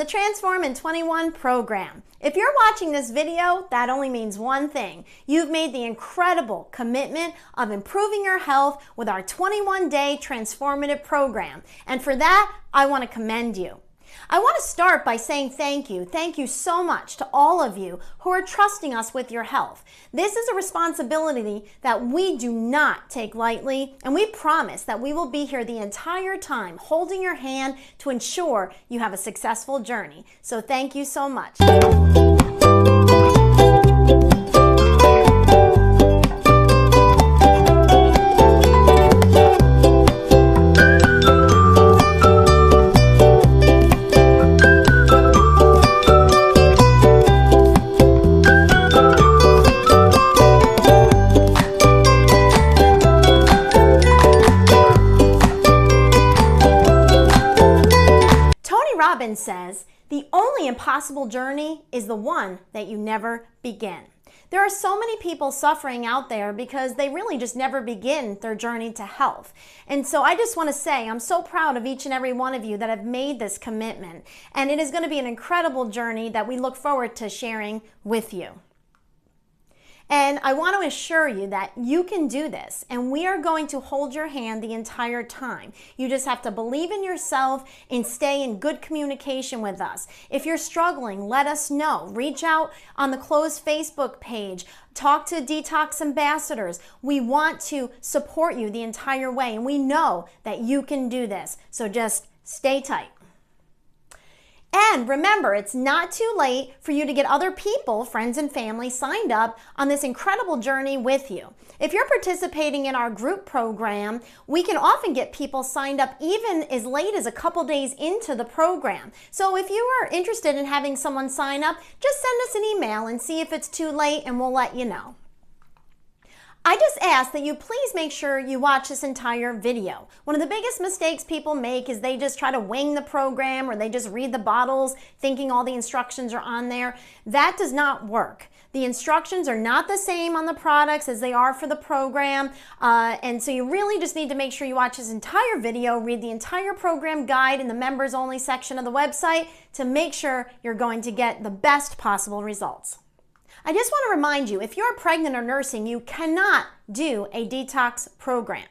Transform in 21 program. If you're watching this video, that only means one thing. You've made the incredible commitment of improving your health with our 21-day transformative program. And for that, I want to commend you. I want to start by saying thank you. Thank you so much to all of you who are trusting us with your health. This is a responsibility that we do not take lightly, and we promise that we will be here the entire time holding your hand to ensure you have a successful journey. So thank you so much. Says, the only impossible journey is the one that you never begin. There are so many people suffering out there because they really just never begin their journey to health. And so I just want to say I'm so proud of each and every one of you that have made this commitment. And it is going to be an incredible journey that we look forward to sharing with you. And I want to assure you that you can do this, and we are going to hold your hand the entire time. You just have to believe in yourself and stay in good communication with us. If you're struggling, let us know. Reach out on the closed Facebook page. Talk to Detox ambassadors. We want to support you the entire way, and we know that you can do this. So just stay tight. And remember, it's not too late for you to get other people, friends and family, signed up on this incredible journey with you. If you're participating in our group program, we can often get people signed up even as late as a couple days into the program. So if you are interested in having someone sign up, just send us an email and see if it's too late, and we'll let you know. I just ask that you please make sure you watch this entire video. One of the biggest mistakes people make is they just try to wing the program, or they just read the bottles thinking all the instructions are on there. That does not work. The instructions are not the same on the products as they are for the program, and so you really just need to make sure you watch this entire video, read the entire program guide in the members only section of the website to make sure you're going to get the best possible results. I just want to remind you, if you're pregnant or nursing, you cannot do a detox program.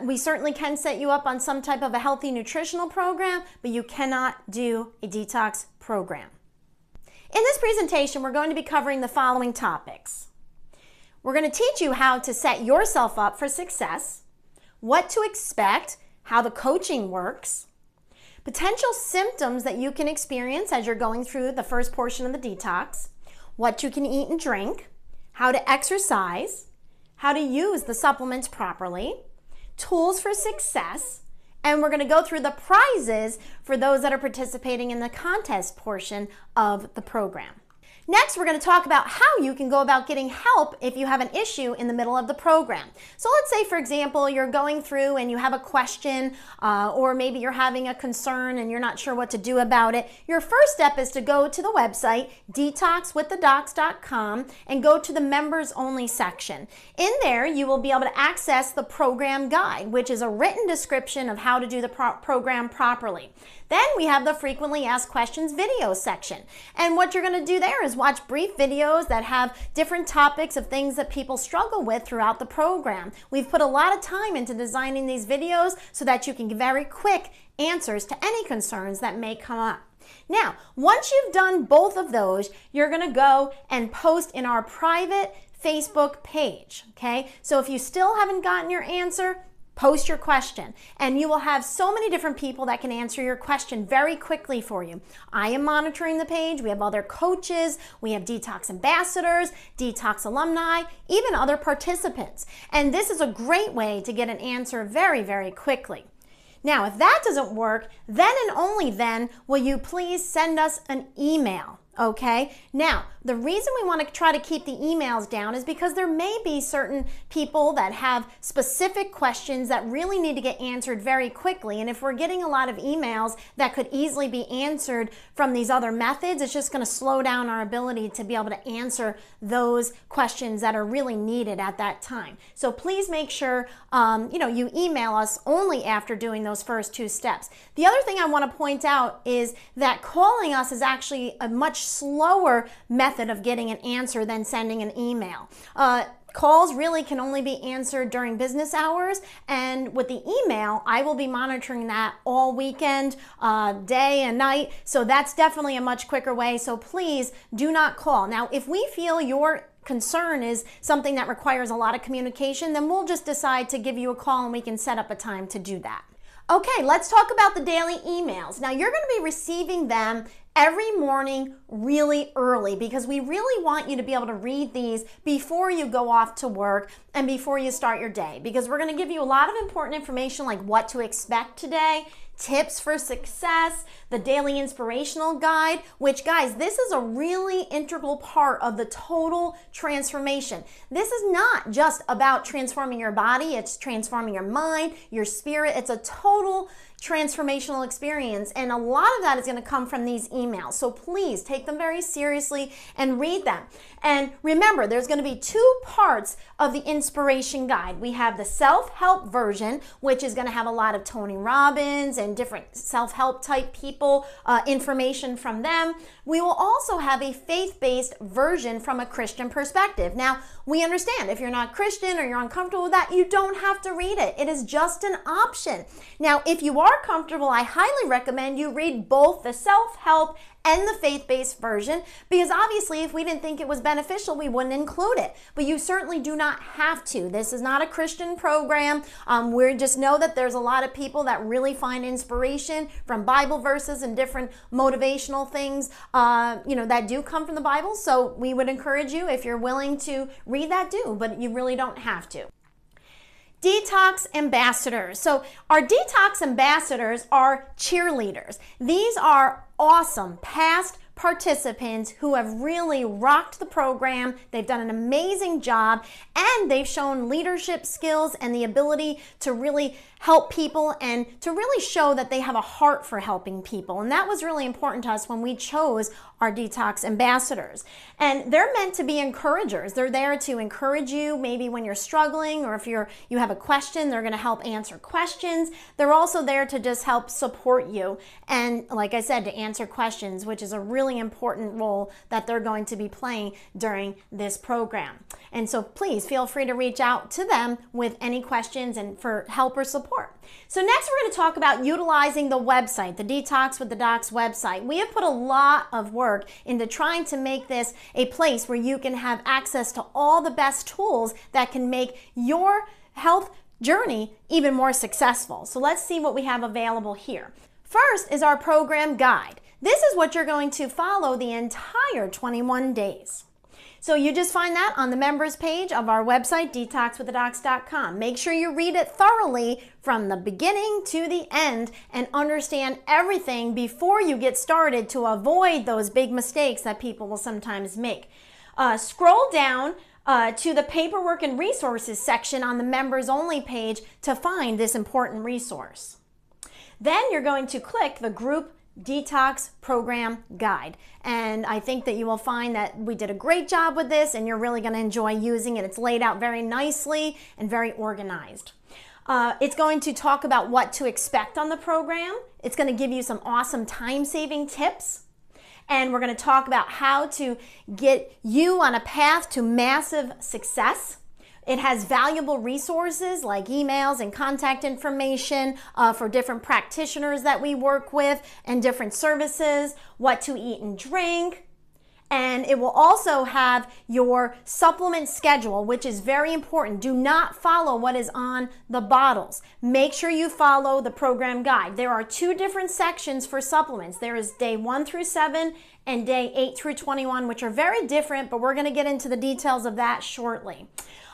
We certainly can set you up on some type of a healthy nutritional program, but you cannot do a detox program. In this presentation, we're going to be covering the following topics. We're going to teach you how to set yourself up for success, what to expect, how the coaching works, potential symptoms that you can experience as you're going through the first portion of the detox, what you can eat and drink, how to exercise, how to use the supplements properly, tools for success, and we're going to go through the prizes for those that are participating in the contest portion of the program. Next, we're going to talk about how you can go about getting help if you have an issue in the middle of the program. So let's say, for example, you're going through and you have a question, or maybe you're having a concern and you're not sure what to do about it. Your first step is to go to the website, detoxwiththedocs.com, and go to the members only section. In there, you will be able to access the program guide, which is a written description of how to do the program properly. Then we have the frequently asked questions video section. And what you're going to do there is watch brief videos that have different topics of things that people struggle with throughout the program. We've put a lot of time into designing these videos so that you can get very quick answers to any concerns that may come up. Now, once you've done both of those, you're going to go and post in our private Facebook page, okay? So if you still haven't gotten your answer, post your question, and you will have so many different people that can answer your question very quickly for you. I am monitoring the page. We have other coaches. We have Detox ambassadors, Detox alumni, even other participants. And this is a great way to get an answer very, very quickly. Now, if that doesn't work, then and only then will you please send us an email. Okay, now the reason we want to try to keep the emails down is because there may be certain people that have specific questions that really need to get answered very quickly. And if we're getting a lot of emails that could easily be answered from these other methods, it's just going to slow down our ability to be able to answer those questions that are really needed at that time. So please make sure you email us only after doing those first 2 steps. The other thing I want to point out is that calling us is actually a much slower method of getting an answer than sending an email. Calls really can only be answered during business hours, and with the email, I will be monitoring that all weekend, day and night, so that's definitely a much quicker way, so please do not call. Now, if we feel your concern is something that requires a lot of communication, then we'll just decide to give you a call and we can set up a time to do that. Okay, let's talk about the daily emails. Now, you're going to be receiving them every morning really early because we really want you to be able to read these before you go off to work and before you start your day, because we're going to give you a lot of important information like what to expect today, tips for success, the daily inspirational guide, which, guys, this is a really integral part of the total transformation. This is not just about transforming your body, it's transforming your mind, your spirit. It's a total transformational experience, and a lot of that is going to come from these emails. So please take them very seriously and read them. And remember, there's going to be 2 parts of the inspiration guide. We have the self-help version, which is going to have a lot of Tony Robbins and different self-help type people, information from them. We will also have a faith-based version from a Christian perspective. Now, we understand if you're not Christian or you're uncomfortable with that, you don't have to read it. It is just an option. Now, if you are comfortable, I highly recommend you read both the self-help and the faith-based version, because obviously if we didn't think it was beneficial, we wouldn't include it. But you certainly do not have to. This is not a Christian program. We just know that there's a lot of people that really find inspiration from Bible verses and different motivational things, that do come from the Bible. So we would encourage you, if you're willing to read that, do, but you really don't have to. Detox ambassadors. So our detox ambassadors are cheerleaders. These are awesome past participants who have really rocked the program. They've done an amazing job, and they've shown leadership skills and the ability to really help people and to really show that they have a heart for helping people. And that was really important to us when we chose our detox ambassadors. And they're meant to be encouragers. They're there to encourage you maybe when you're struggling, or if you have a question, they're going to help answer questions. They're also there to just help support you, and like I said, to answer questions, which is a really important role that they're going to be playing during this program. And so please feel free to reach out to them with any questions and for help or support. So next we're going to talk about utilizing the website, the Detox with the Docs website. We have put a lot of work into trying to make this a place where you can have access to all the best tools that can make your health journey even more successful. So let's see what we have available here. First is our program guide. This is what you're going to follow the entire 21 days. So you just find that on the members page of our website, detoxwiththedocs.com. Make sure you read it thoroughly from the beginning to the end and understand everything before you get started to avoid those big mistakes that people will sometimes make. Scroll down to the paperwork and resources section on the members only page to find this important resource. Then you're going to click the group Detox Program Guide. And I think that you will find that we did a great job with this, and you're really going to enjoy using it. It's laid out very nicely and very organized. It's going to talk about what to expect on the program. It's going to give you some awesome time-saving tips. And we're going to talk about how to get you on a path to massive success. It has valuable resources like emails and contact information for different practitioners that we work with and different services, what to eat and drink. And it will also have your supplement schedule, which is very important. Do not follow what is on the bottles. Make sure you follow the program guide. There are 2 different sections for supplements. There is day 1 through 7 and day 8 through 21, which are very different, but we're going to get into the details of that shortly.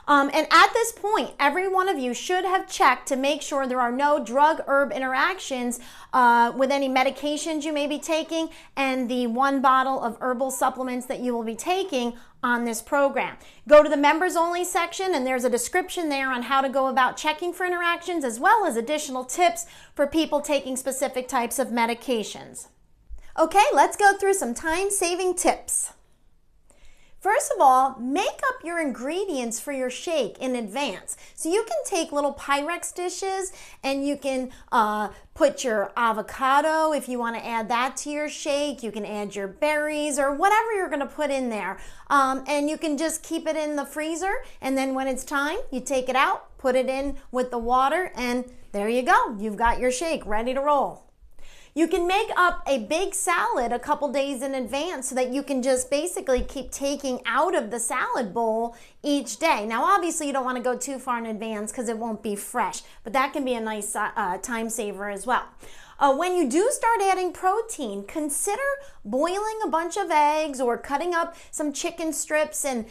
And at this point, every one of you should have checked to make sure there are no drug-herb interactions with any medications you may be taking and the 1 bottle of herbal supplements that you will be taking on this program. Go to the members only section and there's a description there on how to go about checking for interactions, as well as additional tips for people taking specific types of medications. Okay, let's go through some time-saving tips. First of all, make up your ingredients for your shake in advance. So you can take little Pyrex dishes and you can put your avocado if you want to add that to your shake. You can add your berries or whatever you're going to put in there. And you can just keep it in the freezer, and then when it's time, you take it out, put it in with the water, and there you go. You've got your shake ready to roll. You can make up a big salad a couple days in advance so that you can just basically keep taking out of the salad bowl each day. Now, obviously, you don't want to go too far in advance because it won't be fresh, but that can be a nice time saver as well. When you do start adding protein, consider boiling a bunch of eggs or cutting up some chicken strips and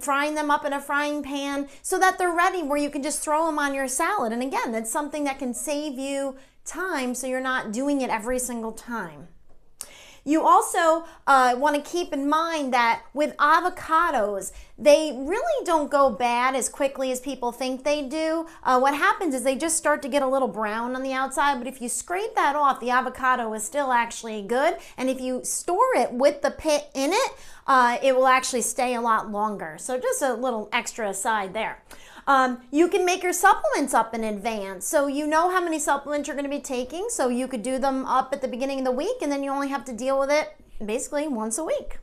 frying them up in a frying pan so that they're ready where you can just throw them on your salad. And again, that's something that can save you time so you're not doing it every single time. You also want to keep in mind that with avocados, they really don't go bad as quickly as people think they do. What happens is they just start to get a little brown on the outside, but if you scrape that off, the avocado is still actually good. And if you store it with the pit in it, it will actually stay a lot longer. So just a little extra aside there. You can make your supplements up in advance. So you know how many supplements you're going to be taking. So you could do them up at the beginning of the week, and then you only have to deal with it basically once a week.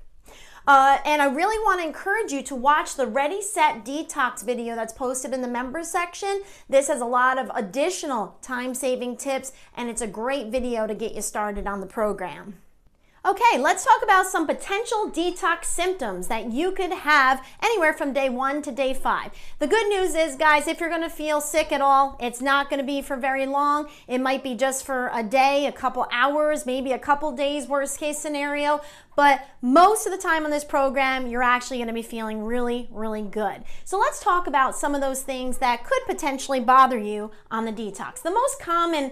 And I really want to encourage you to watch the Ready, Set, Detox video that's posted in the members section. This has a lot of additional time-saving tips, and it's a great video to get you started on the program. Okay, let's talk about some potential detox symptoms that you could have anywhere from day 1 to day 5. The good news is, guys, if you're going to feel sick at all, it's not going to be for very long. It might be just for a day, a couple hours, maybe a couple days, worst case scenario. But most of the time on this program, you're actually going to be feeling really, really good. So let's talk about some of those things that could potentially bother you on the detox. The most common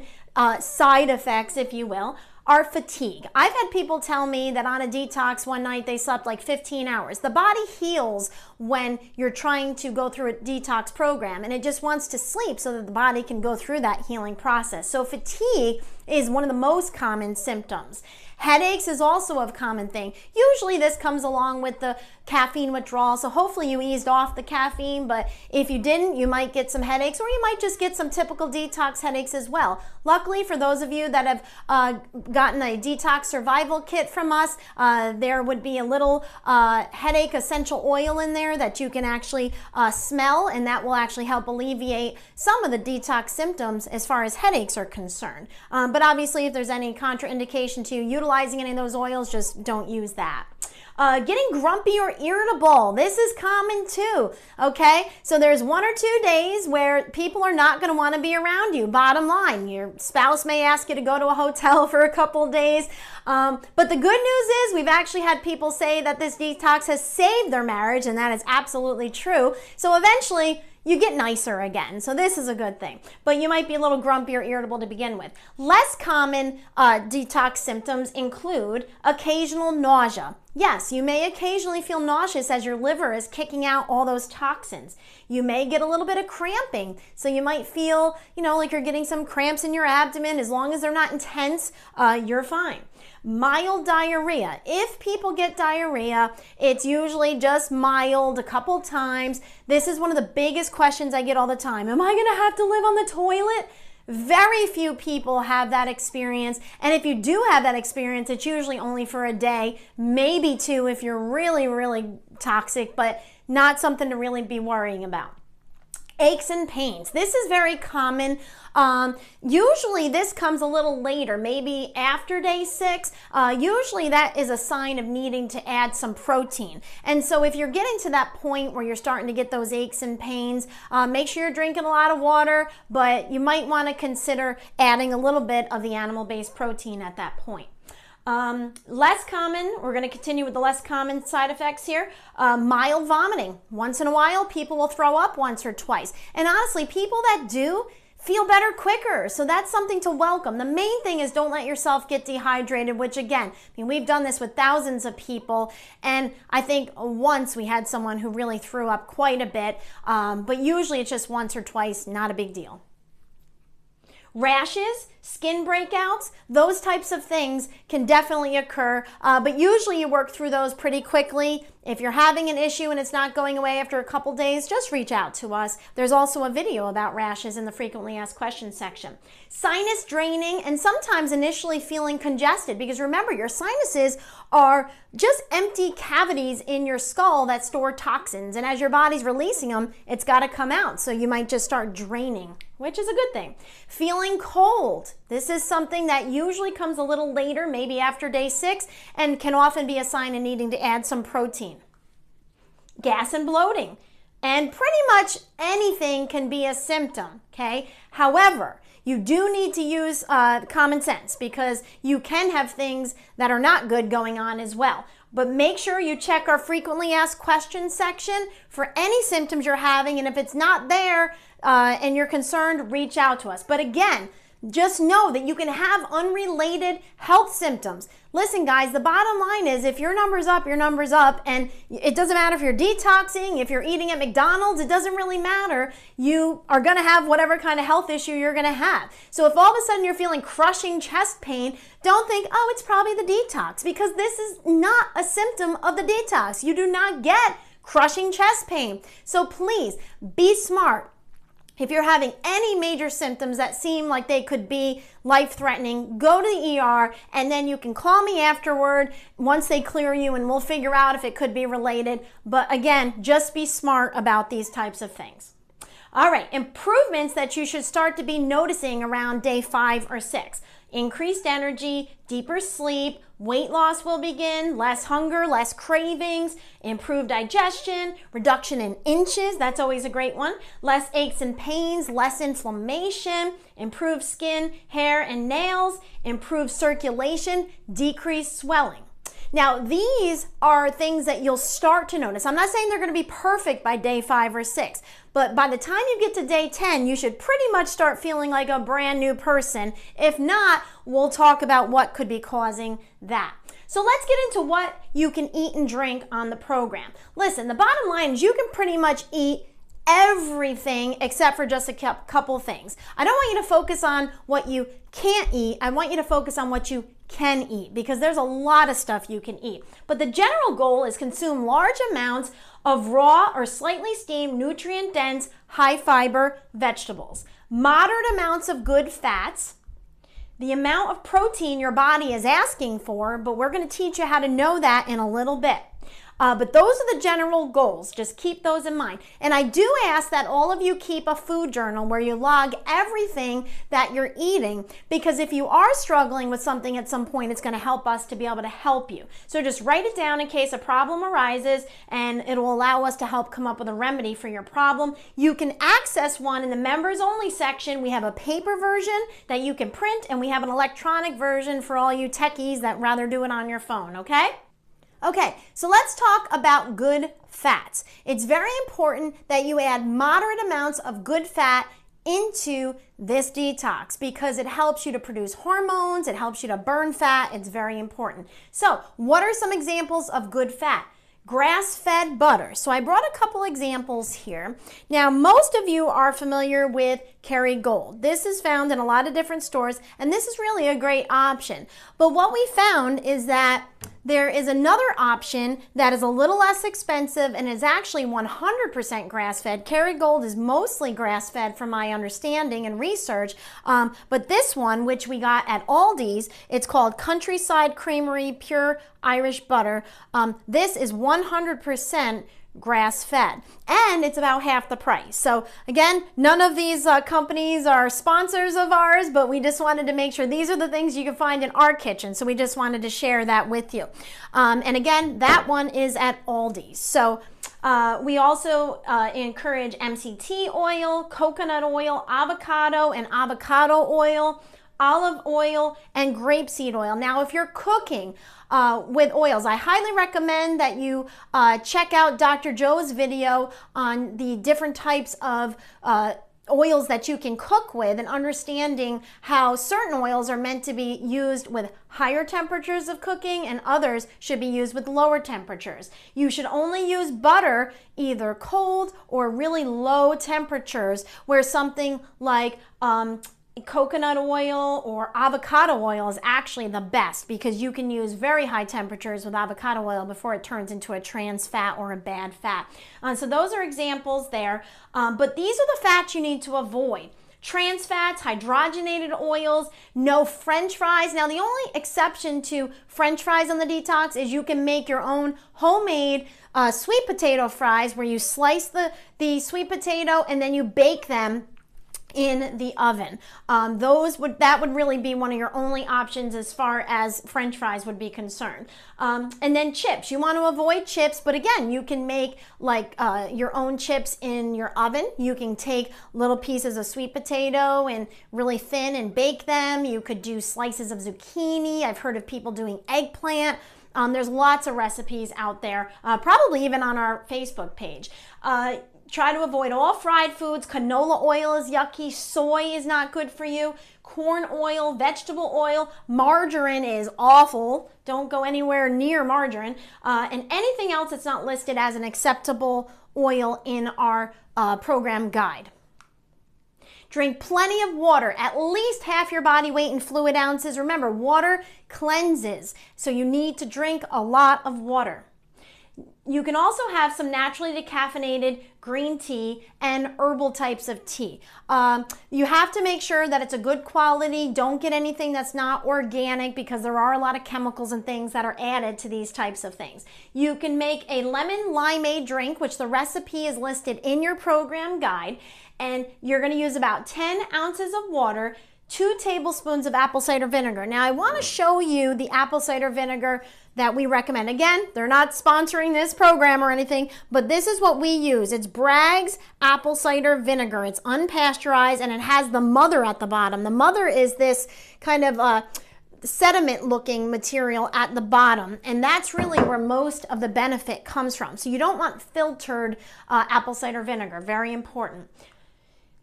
side effects, if you will, are fatigue. I've had people tell me that on a detox one night they slept like 15 hours. The body heals when you're trying to go through a detox program, and it just wants to sleep so that the body can go through that healing process. So fatigue is one of the most common symptoms. Headaches is also a common thing. Usually this comes along with the caffeine withdrawal, so hopefully you eased off the caffeine, but if you didn't, you might get some headaches, or you might just get some typical detox headaches as well. Luckily, for those of you that have gotten a detox survival kit from us, there would be a little headache essential oil in there that you can actually smell, and that will actually help alleviate some of the detox symptoms as far as headaches are concerned. But obviously, if there's any contraindication to you utilizing any of those oils, just don't use that. Getting grumpy or irritable. This is common too, okay? So there's 1 or 2 days where people are not going to want to be around you. Bottom line, your spouse may ask you to go to a hotel for a couple days. But the good news is we've actually had people say that this detox has saved their marriage, and that is absolutely true. So eventually, you get nicer again. So this is a good thing. But you might be a little grumpy or irritable to begin with. Less common detox symptoms include occasional nausea. Yes, you may occasionally feel nauseous as your liver is kicking out all those toxins. You may get a little bit of cramping. So you might feel, like you're getting some cramps in your abdomen. As long as they're not intense, you're fine. Mild diarrhea. If people get diarrhea, it's usually just mild a couple times. This is one of the biggest questions I get all the time. Am I going to have to live on the toilet? Very few people have that experience, and if you do have that experience, it's usually only for a day, maybe 2 if you're really, really toxic, but not something to really be worrying about. Aches and pains. This is very common. Usually this comes a little later, maybe after day 6. Usually that is a sign of needing to add some protein. And so if you're getting to that point where you're starting to get those aches and pains, make sure you're drinking a lot of water, but you might want to consider adding a little bit of the animal-based protein at that point. Less common, we're going to continue with the less common side effects here. Mild vomiting. Once in a while, people will throw up once or twice. And honestly, people that do feel better quicker. So that's something to welcome. The main thing is don't let yourself get dehydrated, which again, I mean, we've done this with thousands of people. And I think once we had someone who really threw up quite a bit, but usually it's just once or twice, not a big deal. Rashes, skin breakouts, those types of things can definitely occur, but usually you work through those pretty quickly. If you're having an issue and it's not going away after a couple days, just reach out to us. There's also a video about rashes in the frequently asked questions section. Sinus draining and sometimes initially feeling congested, because remember, your sinuses are just empty cavities in your skull that store toxins, and as your body's releasing them, it's got to come out. So you might just start draining, which is a good thing. Feeling cold. This is something that usually comes a little later, maybe after day 6, and can often be a sign of needing to add some protein. Gas and bloating. And pretty much anything can be a symptom, okay? However, you do need to use common sense, because you can have things that are not good going on as well. But make sure you check our frequently asked questions section for any symptoms you're having, and if it's not there and you're concerned, reach out to us. But again, just know that you can have unrelated health symptoms. Listen, guys, the bottom line is if your number's up, your number's up, and it doesn't matter if you're detoxing, if you're eating at McDonald's, it doesn't really matter. You are going to have whatever kind of health issue you're going to have. So if all of a sudden you're feeling crushing chest pain, don't think, oh, it's probably the detox, because this is not a symptom of the detox. You do not get crushing chest pain. So please be smart. If you're having any major symptoms that seem like they could be life-threatening, go to the ER, and then you can call me afterward once they clear you, and we'll figure out if it could be related. But again, just be smart about these types of things. All right, improvements that you should start to be noticing around day 5 or 6. Increased energy, deeper sleep, weight loss will begin, less hunger, less cravings, improved digestion, reduction in inches, that's always a great one, less aches and pains, less inflammation, improved skin, hair, and nails, improved circulation, decreased swelling. Now, these are things that you'll start to notice. I'm not saying they're going to be perfect by day 5 or 6, but by the time you get to day 10, you should pretty much start feeling like a brand new person. If not, we'll talk about what could be causing that. So let's get into what you can eat and drink on the program. Listen, the bottom line is you can pretty much eat everything except for just a couple things. I don't want you to focus on what you can't eat. I want you to focus on what you can eat, because there's a lot of stuff you can eat. But the general goal is consume large amounts of raw or slightly steamed, nutrient-dense, high-fiber vegetables, moderate amounts of good fats, the amount of protein your body is asking for, but we're going to teach you how to know that in a little bit. But those are the general goals. Just keep those in mind. And I do ask that all of you keep a food journal where you log everything that you're eating, because if you are struggling with something at some point, it's going to help us to be able to help you. So just write it down in case a problem arises, and it will allow us to help come up with a remedy for your problem. You can access one in the members only section. We have a paper version that you can print, and we have an electronic version for all you techies that rather do it on your phone, okay? Okay, so let's talk about good fats. It's very important that you add moderate amounts of good fat into this detox, because it helps you to produce hormones, it helps you to burn fat. It's very important. So what are some examples of good fat? Grass-fed butter. So I brought a couple examples here. Now, most of you are familiar with Kerrygold. This is found in a lot of different stores, and this is really a great option. But what we found is that there is another option that is a little less expensive and is actually 100% grass-fed. Kerrygold is mostly grass-fed from my understanding and research, but this one, which we got at Aldi's, it's called Countryside Creamery Pure Irish Butter. This is 100% grass-fed, and it's about half the price. So again, none of these companies are sponsors of ours, but we just wanted to make sure these are the things you can find in our kitchen. So we just wanted to share that with you. And again, that one is at Aldi's. So we also encourage MCT oil, coconut oil, avocado, and avocado oil. olive oil, and grapeseed oil. Now, if you're cooking with oils, I highly recommend that you check out Dr. Joe's video on the different types of oils that you can cook with, and understanding how certain oils are meant to be used with higher temperatures of cooking and others should be used with lower temperatures. You should only use butter either cold or really low temperatures, where something like coconut oil or avocado oil is actually the best, because you can use very high temperatures with avocado oil before it turns into a trans fat or a bad fat. So those are examples there, but these are the fats you need to avoid. Trans fats, hydrogenated oils, no French fries. Now, the only exception to French fries on the detox is you can make your own homemade sweet potato fries, where you slice the sweet potato and then you bake them in the oven. That would really be one of your only options as far as French fries would be concerned. And then chips. You want to avoid chips, but again, you can make like your own chips in your oven. You can take little pieces of sweet potato and really thin and bake them. You could do slices of zucchini. I've heard of people doing eggplant. There's lots of recipes out there, probably even on our Facebook page. Try to avoid all fried foods. Canola oil is yucky. Soy is not good for you. Corn oil, vegetable oil, margarine is awful. Don't go anywhere near margarine. And anything else that's not listed as an acceptable oil in our program guide. Drink plenty of water, at least half your body weight in fluid ounces. Remember, water cleanses, so you need to drink a lot of water. You can also have some naturally decaffeinated green tea and herbal types of tea. You have to make sure that it's a good quality. Don't get anything that's not organic, because there are a lot of chemicals and things that are added to these types of things. You can make a lemon limeade drink, which the recipe is listed in your program guide, and you're going to use about 10 ounces of water, 2 tablespoons of apple cider vinegar. Now, I want to show you the apple cider vinegar that we recommend. Again, they're not sponsoring this program or anything, but this is what we use. It's Bragg's apple cider vinegar. It's unpasteurized, and it has the mother at the bottom. The mother is this kind of sediment looking material at the bottom, and that's really where most of the benefit comes from. So you don't want filtered apple cider vinegar. Very important.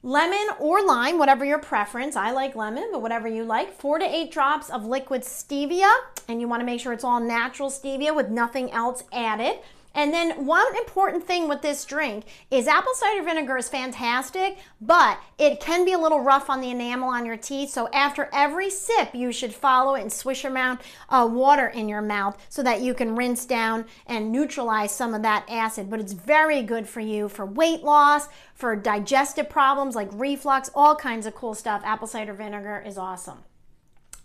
Lemon or lime, whatever your preference. I like lemon, but whatever you like. 4 to 8 drops of liquid stevia, and you want to make sure it's all natural stevia with nothing else added. And then one important thing with this drink is apple cider vinegar is fantastic, but it can be a little rough on the enamel on your teeth. So after every sip, you should follow it and swish around water in your mouth so that you can rinse down and neutralize some of that acid. But it's very good for you for weight loss, for digestive problems like reflux, all kinds of cool stuff. Apple cider vinegar is awesome.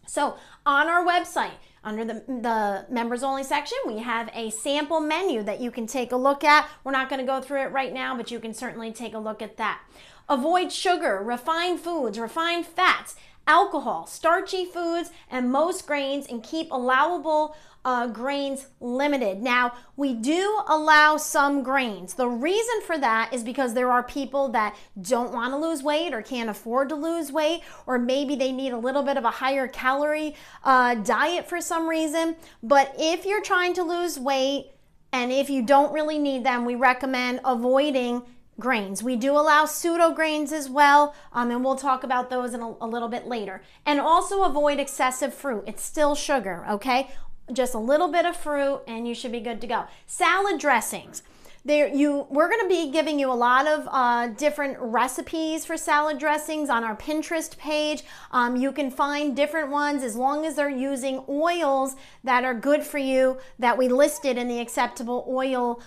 So on our website, under the members only section, we have a sample menu that you can take a look at. We're not going to go through it right now, but you can certainly take a look at that. Avoid sugar, refined foods, refined fats, alcohol, starchy foods, and most grains, and keep allowable grains limited. Now, we do allow some grains. The reason for that is because there are people that don't want to lose weight or can't afford to lose weight, or maybe they need a little bit of a higher calorie diet for some reason. But if you're trying to lose weight and if you don't really need them, we recommend avoiding grains. We do allow pseudo grains as well, and we'll talk about those in a little bit later. And also avoid excessive fruit. It's still sugar, okay? Just a little bit of fruit and you should be good to go. Salad dressings. We're going to be giving you a lot of different recipes for salad dressings on our Pinterest page. You can find different ones as long as they're using oils that are good for you that we listed in the acceptable oil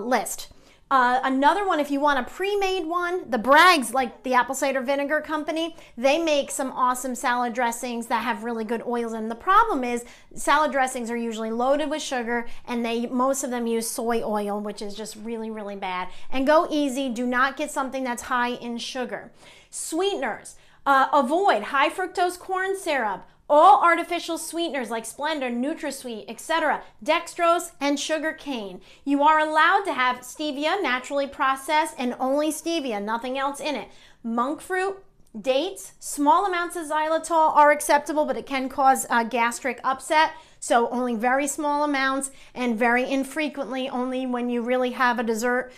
list. Another one, if you want a pre-made one, the Bragg's, like the apple cider vinegar company, they make some awesome salad dressings that have really good oils in them. The problem is salad dressings are usually loaded with sugar, and most of them use soy oil, which is just really, really bad. And go easy. Do not get something that's high in sugar. Sweeteners. Avoid high fructose corn syrup, all artificial sweeteners like Splenda, NutraSweet, etc., dextrose, and sugar cane. You are allowed to have stevia, naturally processed, and only stevia, nothing else in it. Monk fruit, dates, small amounts of xylitol are acceptable, but it can cause gastric upset. So only very small amounts and very infrequently, only when you really have a dessert,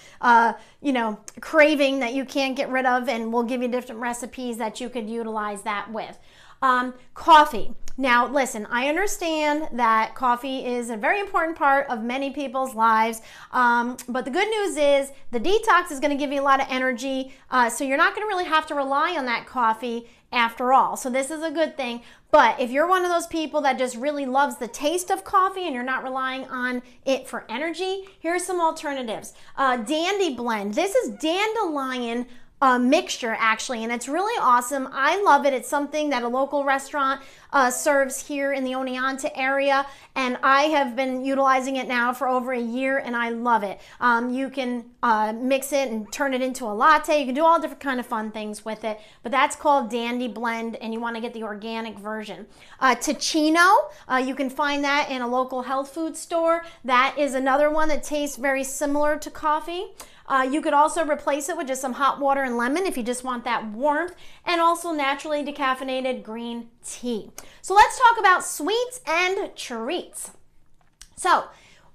craving that you can't get rid of, and we'll give you different recipes that you could utilize that with. Coffee. Now, listen, I understand that coffee is a very important part of many people's lives, but the good news is the detox is going to give you a lot of energy, so you're not going to really have to rely on that coffee after all. So this is a good thing. But if you're one of those people that just really loves the taste of coffee and you're not relying on it for energy, here's some alternatives. Dandy Blend. This is dandelion mixture, actually, and it's really awesome. I love it. It's something that a local restaurant serves here in the Oneonta area, and I have been utilizing it now for over a year, and I love it. You can mix it and turn it into a latte. You can do all different kind of fun things with it, but that's called Dandy Blend, and you want to get the organic version. Ticino, you can find that in a local health food store. That is another one that tastes very similar to coffee. You could also replace it with just some hot water and lemon if you just want that warmth, and also naturally decaffeinated green tea. So let's talk about sweets and treats. So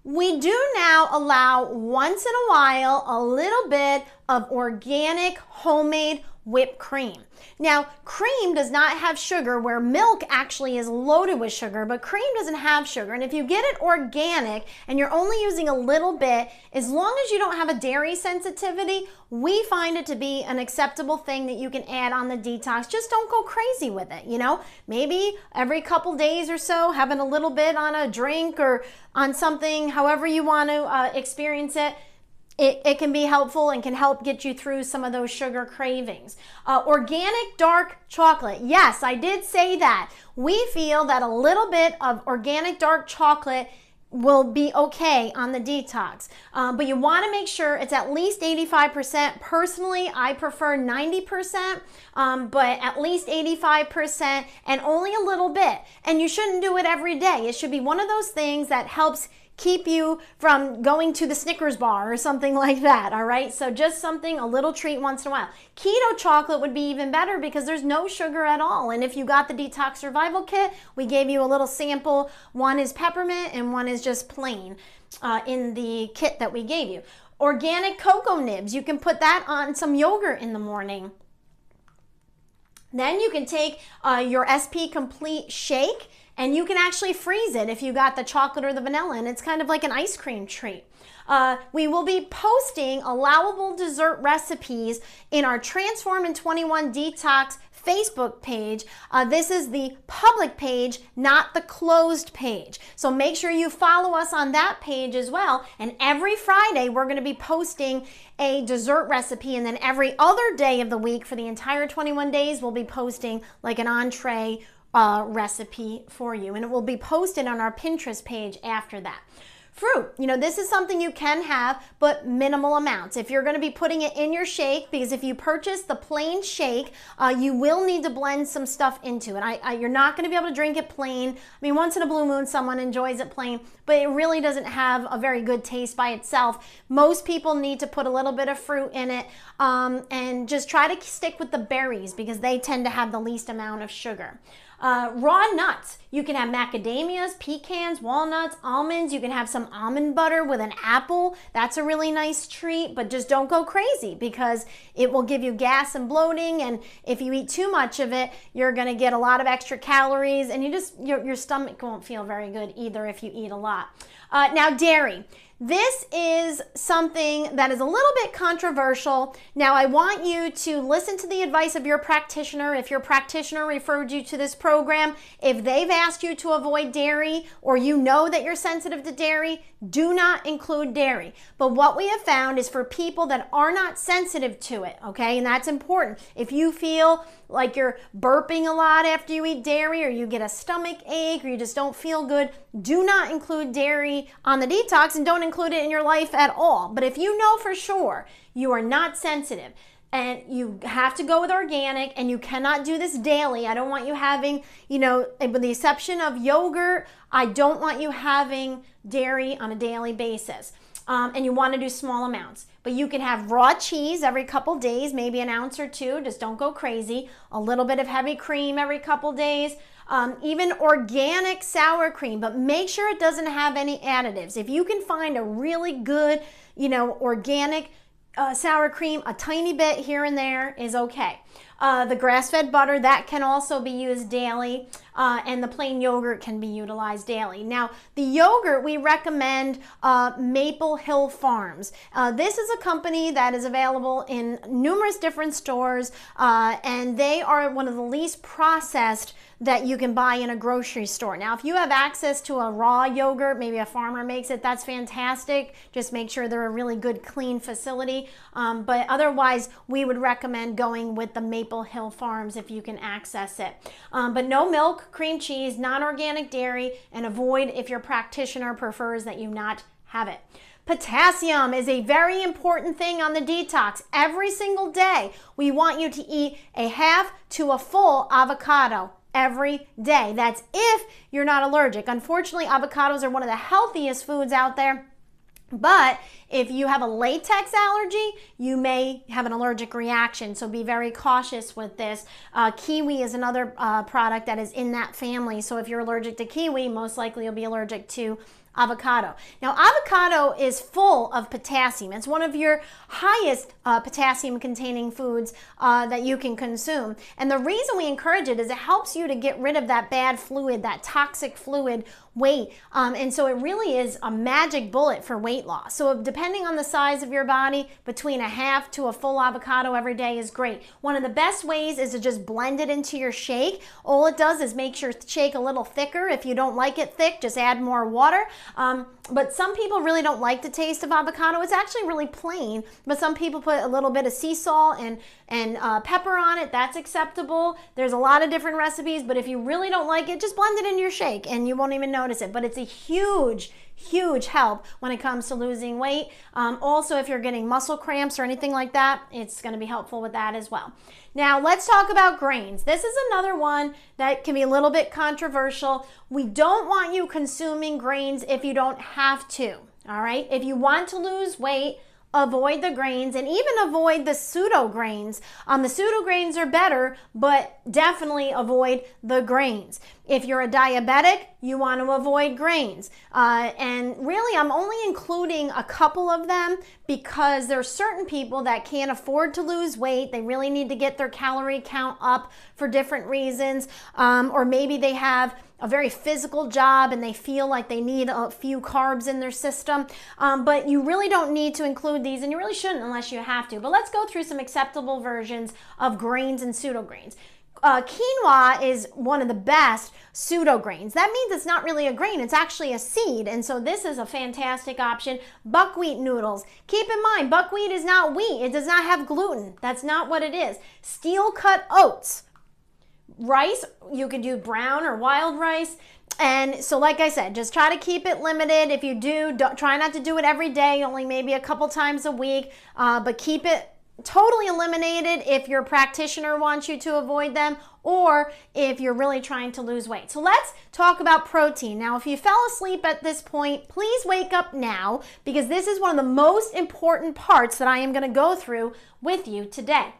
we do now allow once in a while a little bit of organic homemade whipped cream. Now, cream does not have sugar, where milk actually is loaded with sugar, but cream doesn't have sugar. And if you get it organic and you're only using a little bit, as long as you don't have a dairy sensitivity, we find it to be an acceptable thing that you can add on the detox. Just don't go crazy with it, Maybe every couple days or so, having a little bit on a drink or on something, however you want to experience it. It can be helpful and can help get you through some of those sugar cravings. Organic dark chocolate. Yes, I did say that. We feel that a little bit of organic dark chocolate will be okay on the detox. But you want to make sure it's at least 85%. Personally, I prefer 90%, but at least 85% and only a little bit. And you shouldn't do it every day. It should be one of those things that helps keep you from going to the Snickers bar or something like that, all right? So just something, a little treat once in a while. Keto chocolate would be even better because there's no sugar at all. And if you got the Detox Survival Kit, we gave you a little sample. One is peppermint and one is just plain in the kit that we gave you. Organic cocoa nibs, you can put that on some yogurt in the morning. Then you can take your SP Complete shake, and you can actually freeze it if you got the chocolate or the vanilla, and it's kind of like an ice cream treat. We will be posting allowable dessert recipes in our Transform in 21 Detox Facebook page. This is the public page, not the closed page. So make sure you follow us on that page as well. And every Friday, we're going to be posting a dessert recipe. And then every other day of the week for the entire 21 days, we'll be posting like an entree recipe for you. And it will be posted on our Pinterest page after that. Fruit, this is something you can have, but minimal amounts. If you're going to be putting it in your shake, because if you purchase the plain shake, you will need to blend some stuff into it. You're not going to be able to drink it plain. I mean, once in a blue moon, someone enjoys it plain, but it really doesn't have a very good taste by itself. Most people need to put a little bit of fruit in it, and just try to stick with the berries because they tend to have the least amount of sugar. Raw nuts. You can have macadamias, pecans, walnuts, almonds. You can have some almond butter with an apple. That's a really nice treat, but just don't go crazy because it will give you gas and bloating. And if you eat too much of it, you're going to get a lot of extra calories, and your stomach won't feel very good either if you eat a lot. Now, dairy. This is something that is a little bit controversial. Now, I want you to listen to the advice of your practitioner. If your practitioner referred you to this program, if they've asked you to avoid dairy or you know that you're sensitive to dairy, do not include dairy. But what we have found is for people that are not sensitive to it, okay, and that's important. If you feel like you're burping a lot after you eat dairy, or you get a stomach ache, or you just don't feel good, do not include dairy on the detox, and don't include it in your life at all. But if you know for sure you are not sensitive, and you have to go with organic, and you cannot do this daily. I don't want you having, with the exception of yogurt, I don't want you having dairy on a daily basis. and you want to do small amounts. But you can have raw cheese every couple days, maybe an ounce or two, just don't go crazy. A little bit of heavy cream every couple days. Even organic sour cream, but make sure it doesn't have any additives. If you can find a really good, organic sour cream, a tiny bit here and there is okay. The grass-fed butter, that can also be used daily, and the plain yogurt can be utilized daily. Now, the yogurt, we recommend Maple Hill Farms. This is a company that is available in numerous different stores, and they are one of the least processed that you can buy in a grocery store. Now, if you have access to a raw yogurt, maybe a farmer makes it, that's fantastic. Just make sure they're a really good, clean facility. But otherwise, we would recommend going with the Maple Hill Farms if you can access it. But no milk, cream cheese, non-organic dairy, and avoid if your practitioner prefers that you not have it. Potassium is a very important thing on the detox. Every single day, we want you to eat a half to a full avocado every day. That's if you're not allergic. Unfortunately, avocados are one of the healthiest foods out there. But if you have a latex allergy, you may have an allergic reaction, so be very cautious with this. Kiwi is another product that is in that family, so if you're allergic to kiwi, most likely you'll be allergic to avocado. Now, avocado is full of potassium. It's one of your highest potassium containing foods that you can consume. And the reason we encourage it is it helps you to get rid of that bad fluid, that toxic fluid weight. And so it really is a magic bullet for weight loss. So depending on the size of your body, between a half to a full avocado every day is great. One of the best ways is to just blend it into your shake. All it does is make your shake a little thicker. If you don't like it thick, just add more water. But some people really don't like the taste of avocado. It's actually really plain, but some people put a little bit of sea salt and pepper on it. That's acceptable. There's a lot of different recipes, but if you really don't like it, just blend it into your shake and you won't even notice it. But it's a huge help when it comes to losing weight. Also, if you're getting muscle cramps or anything like that, it's going to be helpful with that as well. Now, let's talk about grains. This is another one that can be a little bit controversial. We don't want you consuming grains if you don't have to, all right? If you want to lose weight, avoid the grains and even avoid the pseudo grains. The pseudo grains are better, but definitely avoid the grains. If you're a diabetic, you want to avoid grains. And really, I'm only including a couple of them because there are certain people that can't afford to lose weight. They really need to get their calorie count up for different reasons. Or maybe they have a very physical job and they feel like they need a few carbs in their system. But you really don't need to include these, and you really shouldn't unless you have to. But let's go through some acceptable versions of grains and pseudo grains. Quinoa is one of the best pseudo grains. That means it's not really a grain, it's actually a seed, and so this is a fantastic option. Buckwheat noodles. Keep in mind, buckwheat is not wheat. It does not have gluten. That's not what it is. Steel cut oats. Rice, you could do brown or wild rice. And so like I said, just try to keep it limited. If you do, try not to do it every day, only maybe a couple times a week, but keep it totally eliminated if your practitioner wants you to avoid them or if you're really trying to lose weight. So let's talk about protein. Now, if you fell asleep at this point, please wake up now because this is one of the most important parts that I am going to go through with you today.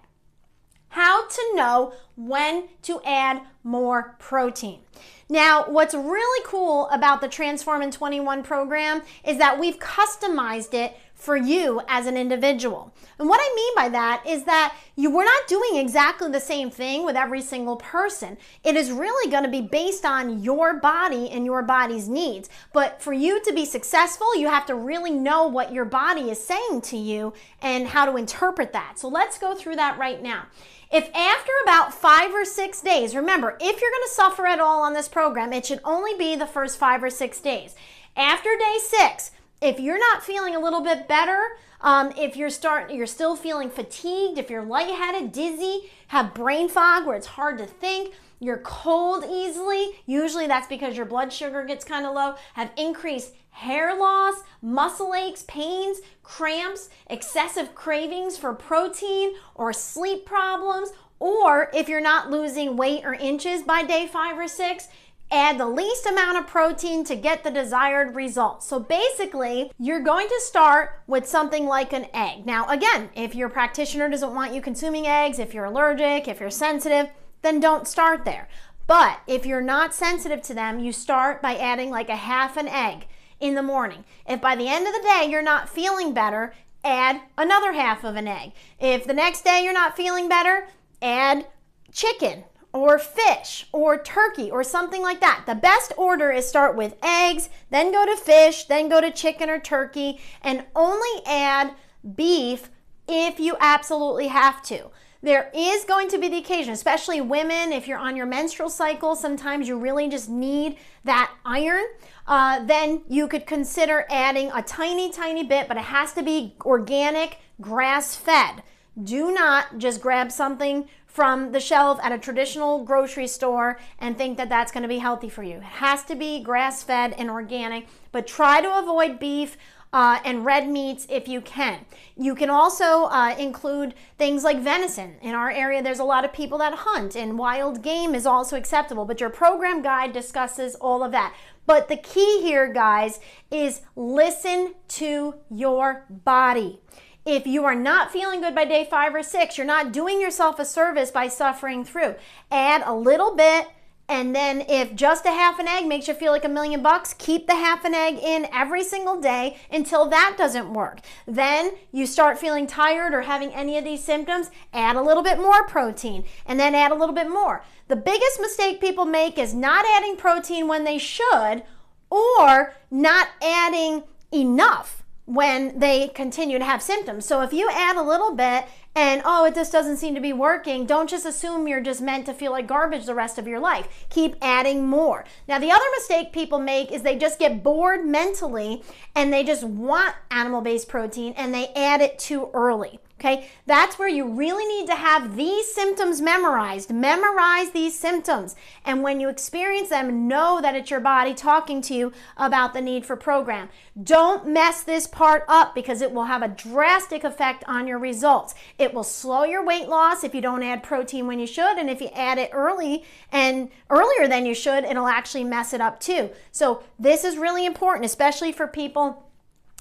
How to know when to add more protein. Now, what's really cool about the Transform in 21 program is that we've customized it for you as an individual. And what I mean by that is that we're not doing exactly the same thing with every single person. It is really going to be based on your body and your body's needs. But for you to be successful, you have to really know what your body is saying to you and how to interpret that. So let's go through that right now. If after about 5 or 6 days, remember, if you're going to suffer at all on this program, it should only be the first 5 or 6 days. After day 6, if you're not feeling a little bit better, if you're still feeling fatigued, if you're lightheaded, dizzy, have brain fog where it's hard to think, you're cold easily, usually that's because your blood sugar gets kind of low, have increased hair loss, muscle aches, pains, cramps, excessive cravings for protein, or sleep problems, or if you're not losing weight or inches by day 5 or 6, Add the least amount of protein to get the desired results. So basically, you're going to start with something like an egg. Now, again, if your practitioner doesn't want you consuming eggs, if you're allergic, if you're sensitive, then don't start there. But if you're not sensitive to them, you start by adding like a half an egg in the morning. If by the end of the day you're not feeling better, add another half of an egg. If the next day you're not feeling better, add chicken or fish or turkey or something like that. The best order is start with eggs, then go to fish, then go to chicken or turkey, and only add beef if you absolutely have to. There is going to be the occasion, especially women, if you're on your menstrual cycle, sometimes you really just need that iron. Then you could consider adding a tiny bit, but it has to be organic, grass-fed. Do not just grab something from the shelf at a traditional grocery store and think that that's going to be healthy for you. It has to be grass-fed and organic, but try to avoid beef and red meats if you can. You can also include things like venison. In our area, there's a lot of people that hunt, and wild game is also acceptable, but your program guide discusses all of that. But the key here, guys, is listen to your body. If you are not feeling good by day 5 or 6, you're not doing yourself a service by suffering through. Add a little bit, and then if just a half an egg makes you feel like $1,000,000, keep the half an egg in every single day until that doesn't work. Then you start feeling tired or having any of these symptoms, add a little bit more protein, and then add a little bit more. The biggest mistake people make is not adding protein when they should, or not adding enough when they continue to have symptoms. So if you add a little bit and, oh, it just doesn't seem to be working, don't just assume you're just meant to feel like garbage the rest of your life. Keep adding more. Now, the other mistake people make is they just get bored mentally and they just want animal-based protein and they add it too early. Okay, that's where you really need to have these symptoms memorized. Memorize these symptoms. And when you experience them, know that it's your body talking to you about the need for program. Don't mess this part up because it will have a drastic effect on your results. It will slow your weight loss if you don't add protein when you should. And if you add it early and earlier than you should, it'll actually mess it up too. So this is really important, especially for people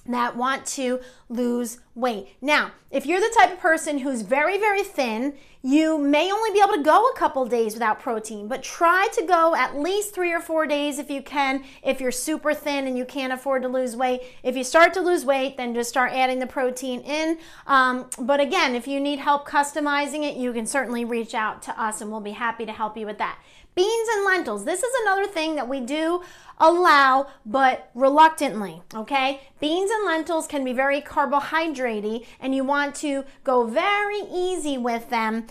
that want to lose weight. Now, if you're the type of person who's very, very thin, you may only be able to go a couple days without protein, but try to go at least 3 or 4 days if you can, if you're super thin and you can't afford to lose weight. If you start to lose weight, then just start adding the protein in. But again, if you need help customizing it, you can certainly reach out to us and we'll be happy to help you with that. Beans and lentils. This is another thing that we do allow, but reluctantly, okay? Beans and lentils can be very carbohydrate-y, and you want to go very easy with them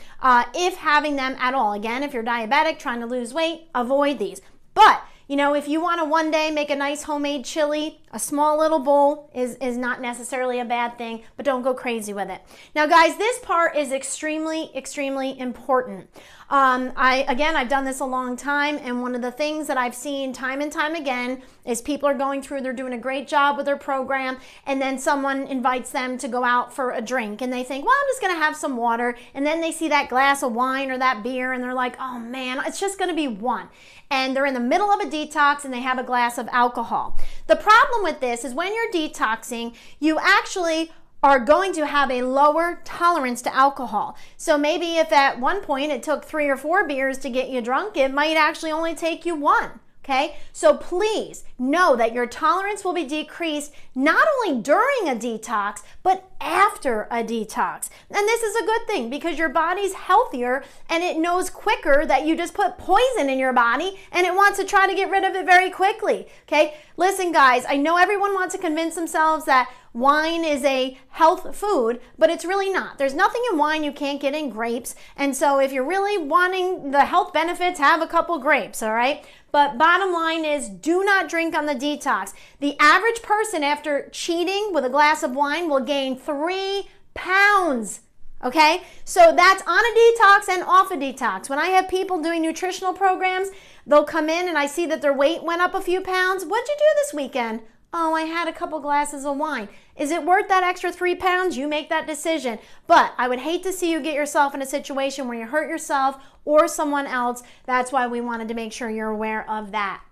if having them at all. Again, if you're diabetic, trying to lose weight, avoid these. But you know, if you want to one day make a nice homemade chili, a small little bowl is not necessarily a bad thing, but don't go crazy with it. Now, guys, this part is extremely, extremely important. I've done this a long time, and one of the things that I've seen time and time again is people are going through, they're doing a great job with their program, and then someone invites them to go out for a drink, and they think, well, I'm just going to have some water, and then they see that glass of wine or that beer, and they're like, oh man, it's just going to be one. And they're in the middle of a detox and they have a glass of alcohol. The problem with this is when you're detoxing, you actually are going to have a lower tolerance to alcohol. So maybe if at one point it took 3 or 4 beers to get you drunk, it might actually only take you 1. Okay, so please know that your tolerance will be decreased not only during a detox, but after a detox. And this is a good thing because your body's healthier and it knows quicker that you just put poison in your body and it wants to try to get rid of it very quickly. Okay, listen guys, I know everyone wants to convince themselves that wine is a health food, but it's really not. There's nothing in wine you can't get in grapes. And so if you're really wanting the health benefits, have a couple grapes, all right? But bottom line is, do not drink on the detox. The average person after cheating with a glass of wine will gain 3 pounds. Okay, so that's on a detox and off a detox. When I have people doing nutritional programs, they'll come in and I see that their weight went up a few pounds. What'd you do this weekend? Oh, I had a couple glasses of wine. Is it worth that extra 3 pounds? You make that decision. But I would hate to see you get yourself in a situation where you hurt yourself or someone else. That's why we wanted to make sure you're aware of that.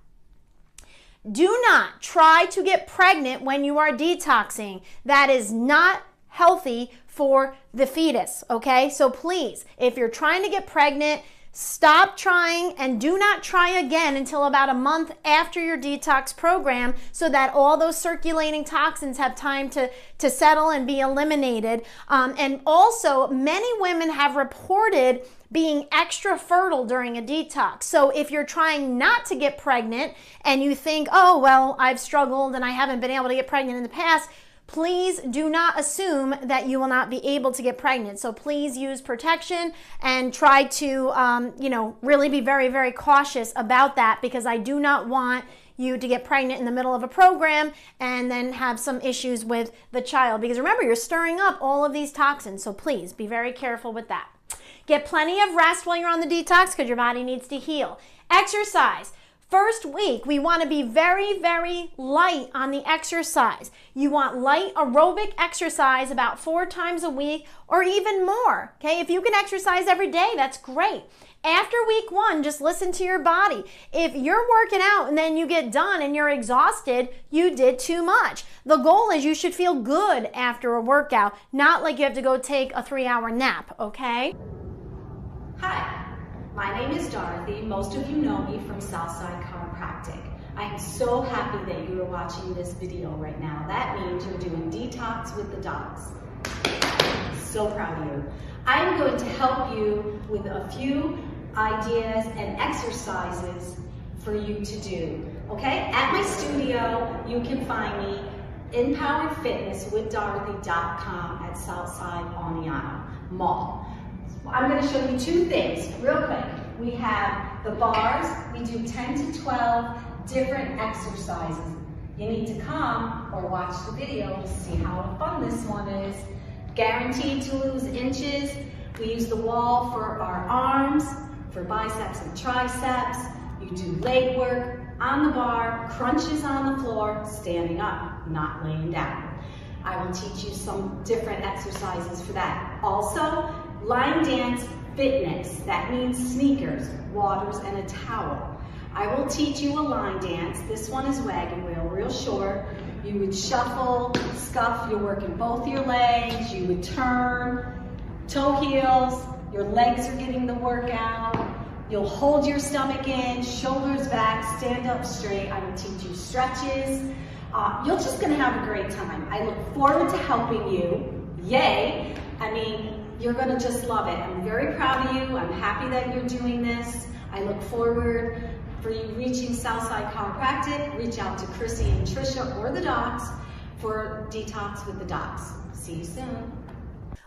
Do not try to get pregnant when you are detoxing. That is not healthy for the fetus, okay? So please, if you're trying to get pregnant, stop trying and do not try again until about a month after your detox program so that all those circulating toxins have time to settle and be eliminated. And also, many women have reported being extra fertile during a detox. So if you're trying not to get pregnant and you think, oh, well, I've struggled and I haven't been able to get pregnant in the past, please do not assume that you will not be able to get pregnant. So please use protection and try to, really be very, very cautious about that, because I do not want you to get pregnant in the middle of a program and then have some issues with the child. Because remember, you're stirring up all of these toxins. So please be very careful with that. Get plenty of rest while you're on the detox because your body needs to heal. Exercise. First week, we want to be very, very light on the exercise. You want light aerobic exercise about 4 times a week or even more. Okay, if you can exercise every day, that's great. After week 1, just listen to your body. If you're working out and then you get done and you're exhausted, you did too much. The goal is you should feel good after a workout, not like you have to go take a 3-hour nap, okay? Hi, my name is Dorothy. Most of you know me from Southside Chiropractic. I am so happy that you are watching this video right now. That means you're doing Detox with the docs. So proud of you. I am going to help you with a few ideas and exercises for you to do. Okay? At my studio, you can find me empoweredfitnesswithdorothy.com at Southside Oniana Mall. I'm going to show you 2 things real quick. We have the bars. We do 10 to 12 different exercises. You need to come or watch the video to see how fun this one is. Guaranteed to lose inches. We use the wall for our arms, for biceps and triceps. You do leg work on the bar, crunches on the floor, standing up, not laying down. I will teach you some different exercises for that. Also, line dance fitness. That means sneakers, waters, and a towel. I will teach you a line dance. This one is wagon wheel, real short. You would shuffle, scuff, you're working both your legs. You would turn, toe heels, your legs are getting the workout. You'll hold your stomach in, shoulders back, stand up straight. I will teach you stretches. You're just gonna have a great time. I look forward to helping you. Yay. I mean, you're gonna just love it. I'm very proud of you. I'm happy that you're doing this. I look forward for you reaching Southside Chiropractic. Reach out to Chrissy and Trisha or the docs for Detox with the Docs. See you soon.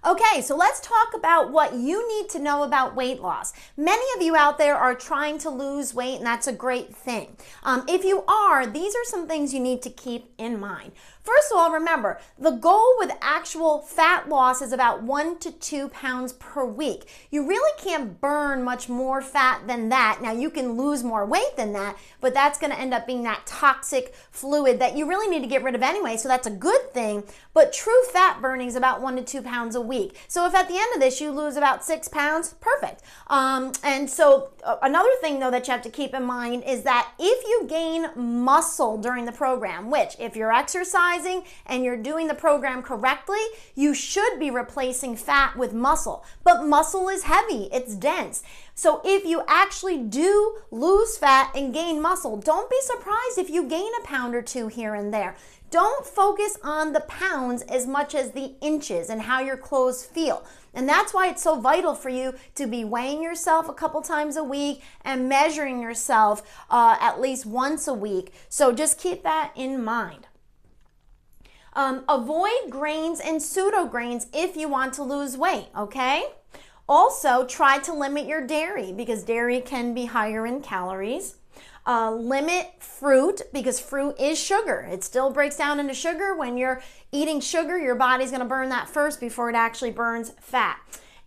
Okay, so let's talk about what you need to know about weight loss. Many of you out there are trying to lose weight, and that's a great thing. If you are, these are some things you need to keep in mind. First of all, remember, the goal with actual fat loss is about 1 to 2 pounds per week. You really can't burn much more fat than that. Now, you can lose more weight than that, but that's going to end up being that toxic fluid that you really need to get rid of anyway, so that's a good thing. But true fat burning is about 1 to 2 pounds a week. So if at the end of this you lose about 6 pounds, perfect. And so another thing, though, that you have to keep in mind is that if you gain muscle during the program, which if you're exercising and you're doing the program correctly, you should be replacing fat with muscle. But muscle is heavy, it's dense. So if you actually do lose fat and gain muscle, don't be surprised if you gain a pound or 2 here and there. Don't focus on the pounds as much as the inches and how your clothes feel. And that's why it's so vital for you to be weighing yourself a couple times a week and measuring yourself at least once a week. So just keep that in mind. Avoid grains and pseudo grains if you want to lose weight, okay? Also, try to limit your dairy because dairy can be higher in calories. Limit fruit because fruit is sugar. It still breaks down into sugar. When you're eating sugar, your body's going to burn that first before it actually burns fat.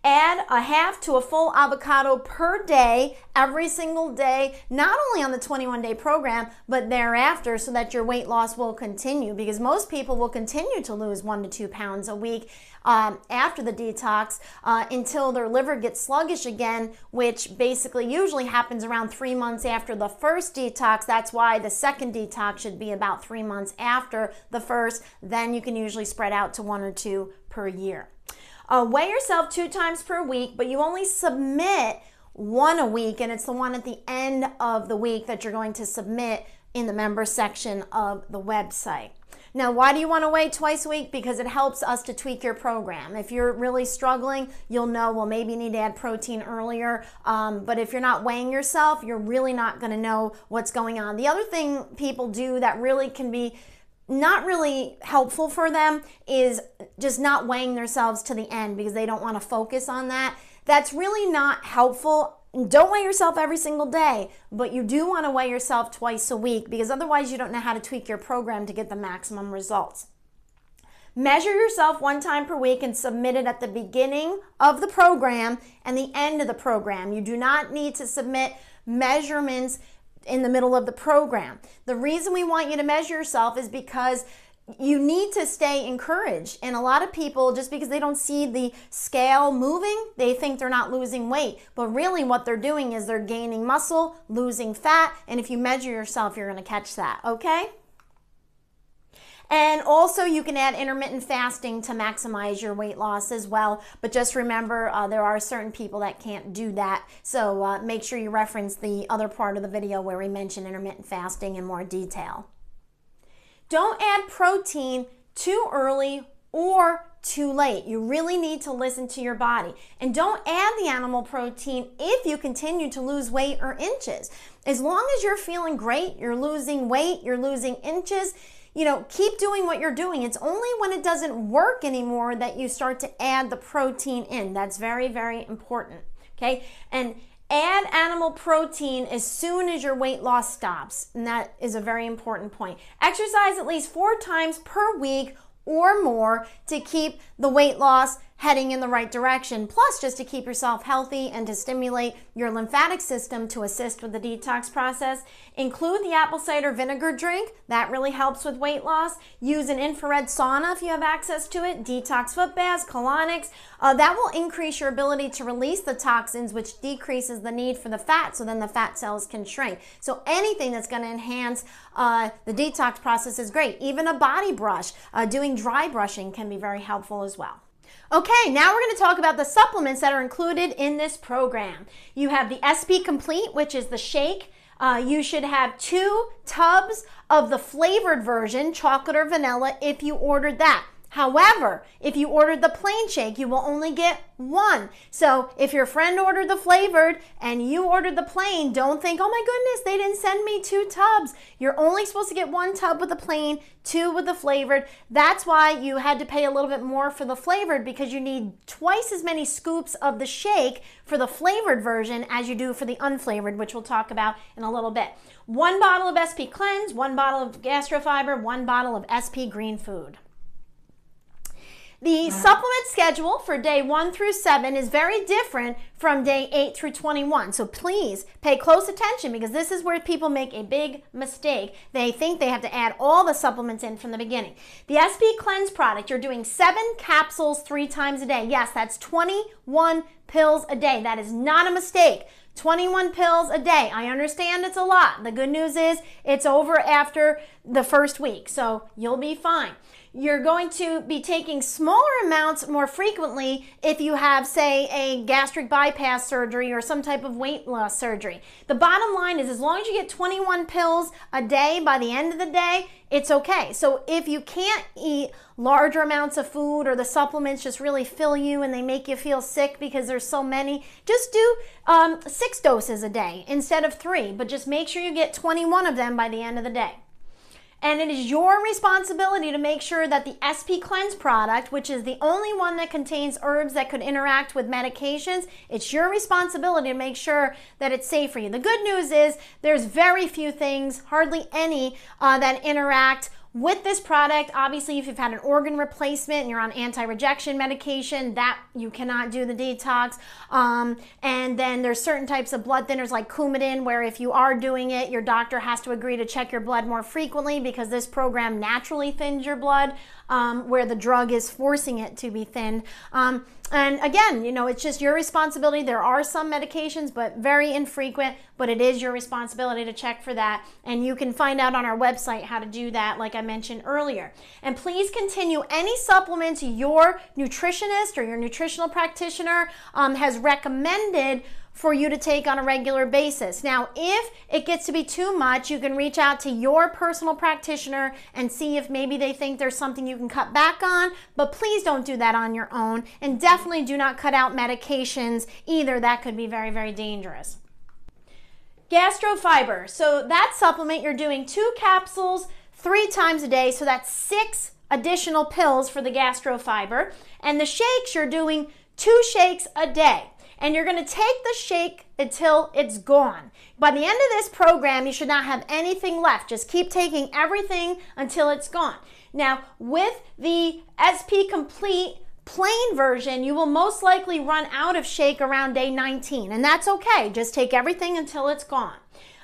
Add a half to a full avocado per day, every single day, not only on the 21-day program, but thereafter, so that your weight loss will continue, because most people will continue to lose 1 to 2 pounds a week after the detox until their liver gets sluggish again, which basically usually happens around 3 months after the first detox. That's why the second detox should be about 3 months after the first. Then you can usually spread out to 1 or 2 per year. Weigh yourself 2 times per week, but you only submit 1 a week, and it's the one at the end of the week that you're going to submit in the member section of the website. Now, why do you want to weigh twice a week? Because it helps us to tweak your program. If you're really struggling, you'll know, well, maybe you need to add protein earlier. But if you're not weighing yourself, you're really not going to know what's going on. The other thing people do that really can be not really helpful for them is just not weighing themselves to the end, because they don't want to focus on that. That's really not helpful. Don't weigh yourself every single day, but you do want to weigh yourself twice a week, because otherwise you don't know how to tweak your program to get the maximum results. Measure yourself 1 time per week and submit it at the beginning of the program and the end of the program. You do not need to submit measurements in the middle of the program. The reason we want you to measure yourself is because you need to stay encouraged. And a lot of people, just because they don't see the scale moving, they think they're not losing weight. But really what they're doing is they're gaining muscle, losing fat, and if you measure yourself, you're going to catch that, okay? And also you can add intermittent fasting to maximize your weight loss as well. But just remember, there are certain people that can't do that. So make sure you reference the other part of the video where we mention intermittent fasting in more detail. Don't add protein too early or too late. You really need to listen to your body. And don't add the animal protein if you continue to lose weight or inches. As long as you're feeling great, you're losing weight, you're losing inches, keep doing what you're doing. It's only when it doesn't work anymore that you start to add the protein in. That's very, very important, okay? And add animal protein as soon as your weight loss stops, and that is a very important point. Exercise at least 4 times per week or more to keep the weight loss heading in the right direction, plus just to keep yourself healthy and to stimulate your lymphatic system to assist with the detox process. Include the apple cider vinegar drink. That really helps with weight loss. Use an infrared sauna if you have access to it. Detox foot baths, colonics. That will increase your ability to release the toxins, which decreases the need for the fat, so then the fat cells can shrink. So anything that's going to enhance the detox process is great. Even a body brush, doing dry brushing can be very helpful as well. Okay, now we're going to talk about the supplements that are included in this program. You have the SP Complete, which is the shake. You should have 2 tubs of the flavored version, chocolate or vanilla, if you ordered that. However, if you ordered the plain shake, you will only get 1. So if your friend ordered the flavored and you ordered the plain, don't think, oh my goodness, they didn't send me 2 tubs. You're only supposed to get 1 tub with the plain, 2 with the flavored. That's why you had to pay a little bit more for the flavored, because you need twice as many scoops of the shake for the flavored version as you do for the unflavored, which we'll talk about in a little bit. 1 bottle of SP Cleanse, 1 bottle of Gastrofiber, 1 bottle of SP Green Food. The supplement schedule for day 1 through 7 is very different from day 8 through 21. So please pay close attention, because this is where people make a big mistake. They think they have to add all the supplements in from the beginning. The SP Cleanse product, you're doing 7 capsules 3 times a day. Yes, that's 21 pills a day. That is not a mistake. 21 pills a day. I understand it's a lot. The good news is it's over after the first week, so you'll be fine. You're going to be taking smaller amounts more frequently if you have, say, a gastric bypass surgery or some type of weight loss surgery. The bottom line is, as long as you get 21 pills a day by the end of the day, it's okay. So if you can't eat larger amounts of food, or the supplements just really fill you and they make you feel sick because there's so many, just do 6 doses a day instead of 3, but just make sure you get 21 of them by the end of the day. And it is your responsibility to make sure that the SP Cleanse product, which is the only one that contains herbs that could interact with medications, it's your responsibility to make sure that it's safe for you. The good news is there's very few things, hardly any, that interact With this product, obviously, if you've had an organ replacement and you're on anti-rejection medication, that you cannot do the detox. And then there's certain types of blood thinners like Coumadin, where if you are doing it, your doctor has to agree to check your blood more frequently because this program naturally thins your blood, where the drug is forcing it to be thinned. And again, it's just your responsibility. There are some medications, but very infrequent, but it is your responsibility to check for that. And you can find out on our website how to do that, like I mentioned earlier. And please continue any supplements your nutritionist or your nutritional practitioner has recommended for you to take on a regular basis. Now, if it gets to be too much, you can reach out to your personal practitioner and see if maybe they think there's something you can cut back on, but please don't do that on your own. And definitely do not cut out medications either. That could be very, very dangerous. Gastrofiber. So that supplement, you're doing 2 capsules 3 times a day. So that's 6 additional pills for the gastrofiber. And the shakes, you're doing 2 shakes a day. And you're going to take the shake until it's gone. By the end of this program, you should not have anything left. Just keep taking everything until it's gone. Now, with the SP Complete plain version, you will most likely run out of shake around day 19, and that's okay. Just take everything until it's gone.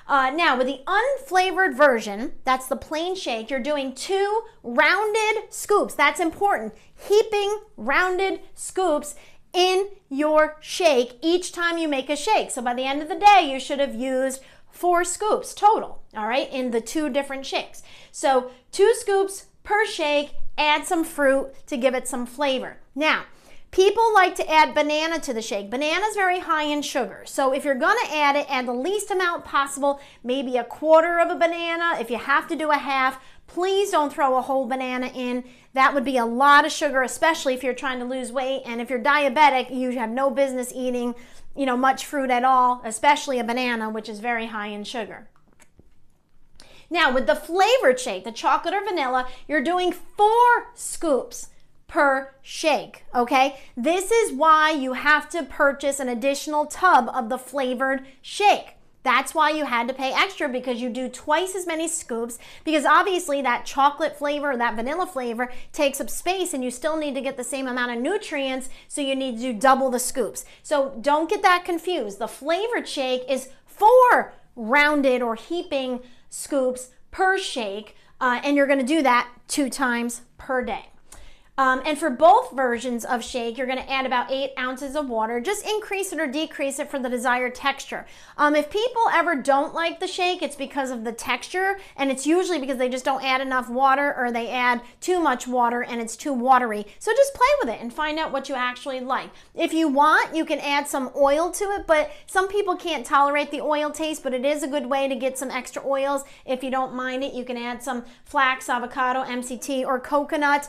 Now, with the unflavored version, that's the plain shake, you're doing 2 rounded scoops. That's important. Heaping rounded scoops in your shake each time you make a shake. So by the end of the day, you should have used 4 scoops total, all right, in the 2 different shakes. So 2 scoops per shake, add some fruit to give it some flavor. Now, people like to add banana to the shake. Banana is very high in sugar. So if you're gonna add it, add the least amount possible, maybe a quarter of a banana. If you have to do a half, please don't throw a whole banana in. That would be a lot of sugar, especially if you're trying to lose weight. And if you're diabetic, you have no business eating, much fruit at all, especially a banana, which is very high in sugar. Now, with the flavored shake, the chocolate or vanilla, you're doing 4 scoops per shake, okay? This is why you have to purchase an additional tub of the flavored shake. That's why you had to pay extra, because you do twice as many scoops, because obviously that chocolate flavor, that vanilla flavor takes up space and you still need to get the same amount of nutrients, so you need to do double the scoops. So don't get that confused. The flavored shake is 4 rounded or heaping scoops per shake, and you're gonna do that 2 times per day. And for both versions of shake, you're going to add about 8 ounces of water. Just increase it or decrease it for the desired texture. If people ever don't like the shake, it's because of the texture, and it's usually because they just don't add enough water, or they add too much water and it's too watery. So just play with it and find out what you actually like. If you want, you can add some oil to it, but some people can't tolerate the oil taste, but it is a good way to get some extra oils. If you don't mind it, you can add some flax, avocado, MCT, or coconut.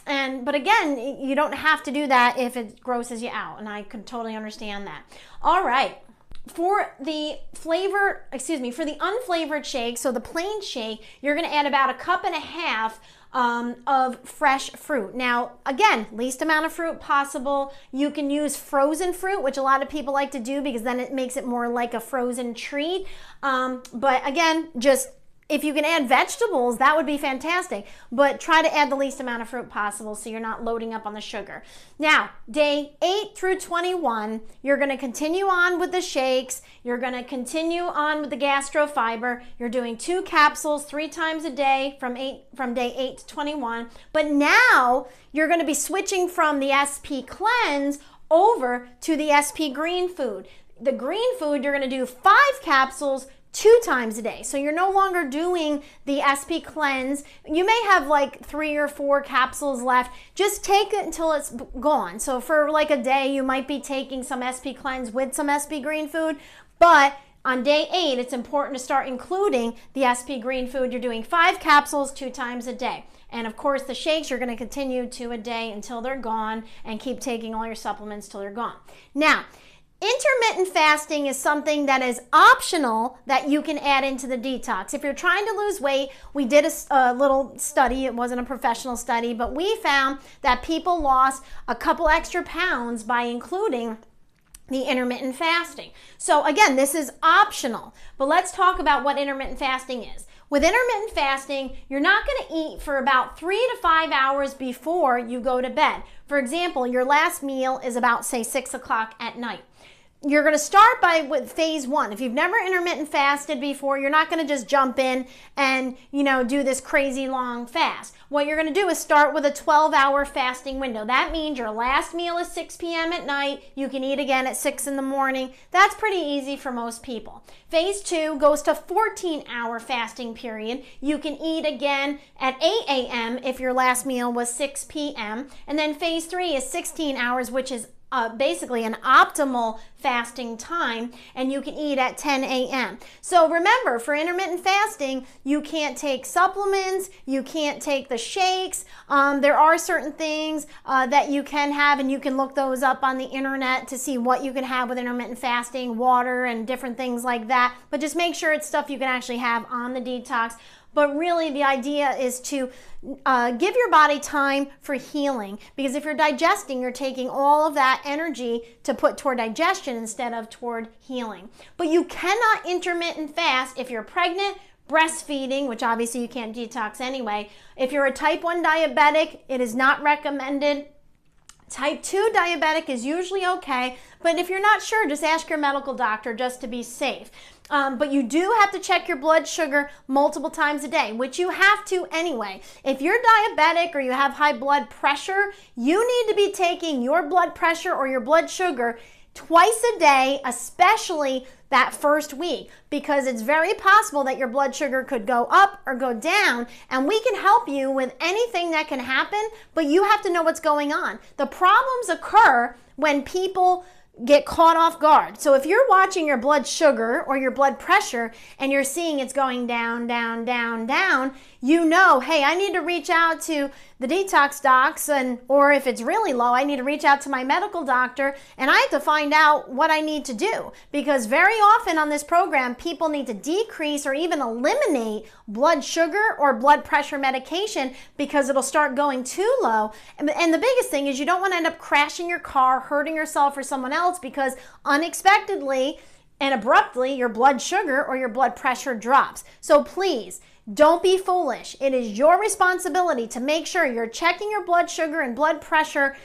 But again, you don't have to do that if it grosses you out, and I could totally understand that. All right. For the unflavored shake, so the plain shake, you're going to add about 1.5 cups of fresh fruit. Now, again, least amount of fruit possible. You can use frozen fruit, which a lot of people like to do because then it makes it more like a frozen treat. But again, just if you can add vegetables, that would be fantastic, but try to add the least amount of fruit possible so you're not loading up on the sugar. Now, day 8 through 21, you're going to continue on with the shakes. You're going to continue on with the gastrofiber. You're doing 2 capsules 3 times a day from day 8 to 21. But now you're going to be switching from the SP Cleanse over to the SP Green Food. The green food, you're going to do 5 capsules 2 times a day. So you're no longer doing the SP Cleanse. You may have like 3 or 4 capsules left. Just take it until it's gone. So for like a day, you might be taking some SP Cleanse with some SP Green Food, but on day 8, it's important to start including the SP Green Food. You're doing 5 capsules 2 times a day. And of course, the shakes, you're going to continue 2 a day until they're gone, and keep taking all your supplements till they're gone. Now, intermittent fasting is something that is optional that you can add into the detox. If you're trying to lose weight, we did a little study. It wasn't a professional study, but we found that people lost a couple extra pounds by including the intermittent fasting. So again, this is optional, but let's talk about what intermittent fasting is. With intermittent fasting, you're not going to eat for about 3 to 5 hours before you go to bed. For example, your last meal is about, say, 6 o'clock at night. You're going to start with phase 1. If you've never intermittent fasted before, you're not going to just jump in and, do this crazy long fast. What you're going to do is start with a 12-hour fasting window. That means your last meal is 6 p.m. at night. You can eat again at 6 in the morning. That's pretty easy for most people. Phase 2 goes to 14-hour fasting period. You can eat again at 8 a.m. if your last meal was 6 p.m. And then phase 3 is 16 hours, which is basically an optimal fasting time, and you can eat at 10 a.m. So remember, for intermittent fasting, you can't take supplements, you can't take the shakes. There are certain things that you can have, and you can look those up on the internet to see what you can have with intermittent fasting, water and different things like that. But just make sure it's stuff you can actually have on the detox. But really, the idea is to give your body time for healing, because if you're digesting, you're taking all of that energy to put toward digestion instead of toward healing. But you cannot intermittent fast if you're pregnant, breastfeeding, which obviously you can't detox anyway. If you're a type 1 diabetic, it is not recommended. Type 2 diabetic is usually okay, but if you're not sure, just ask your medical doctor just to be safe. But you do have to check your blood sugar multiple times a day, which you have to anyway. If you're diabetic or you have high blood pressure, you need to be taking your blood pressure or your blood sugar twice a day, especially that first week, because it's very possible that your blood sugar could go up or go down, and we can help you with anything that can happen, but you have to know what's going on. The problems occur when people get caught off guard. So if you're watching your blood sugar or your blood pressure and you're seeing it's going down, down, down, down, hey, I need to reach out to the detox docs, or if it's really low, I need to reach out to my medical doctor, and I have to find out what I need to do, because very often on this program, people need to decrease or even eliminate blood sugar or blood pressure medication because it'll start going too low. And the biggest thing is you don't want to end up crashing your car, hurting yourself or someone else, because unexpectedly and abruptly your blood sugar or your blood pressure drops. So please, don't be foolish. It is your responsibility to make sure you're checking your blood sugar and blood pressure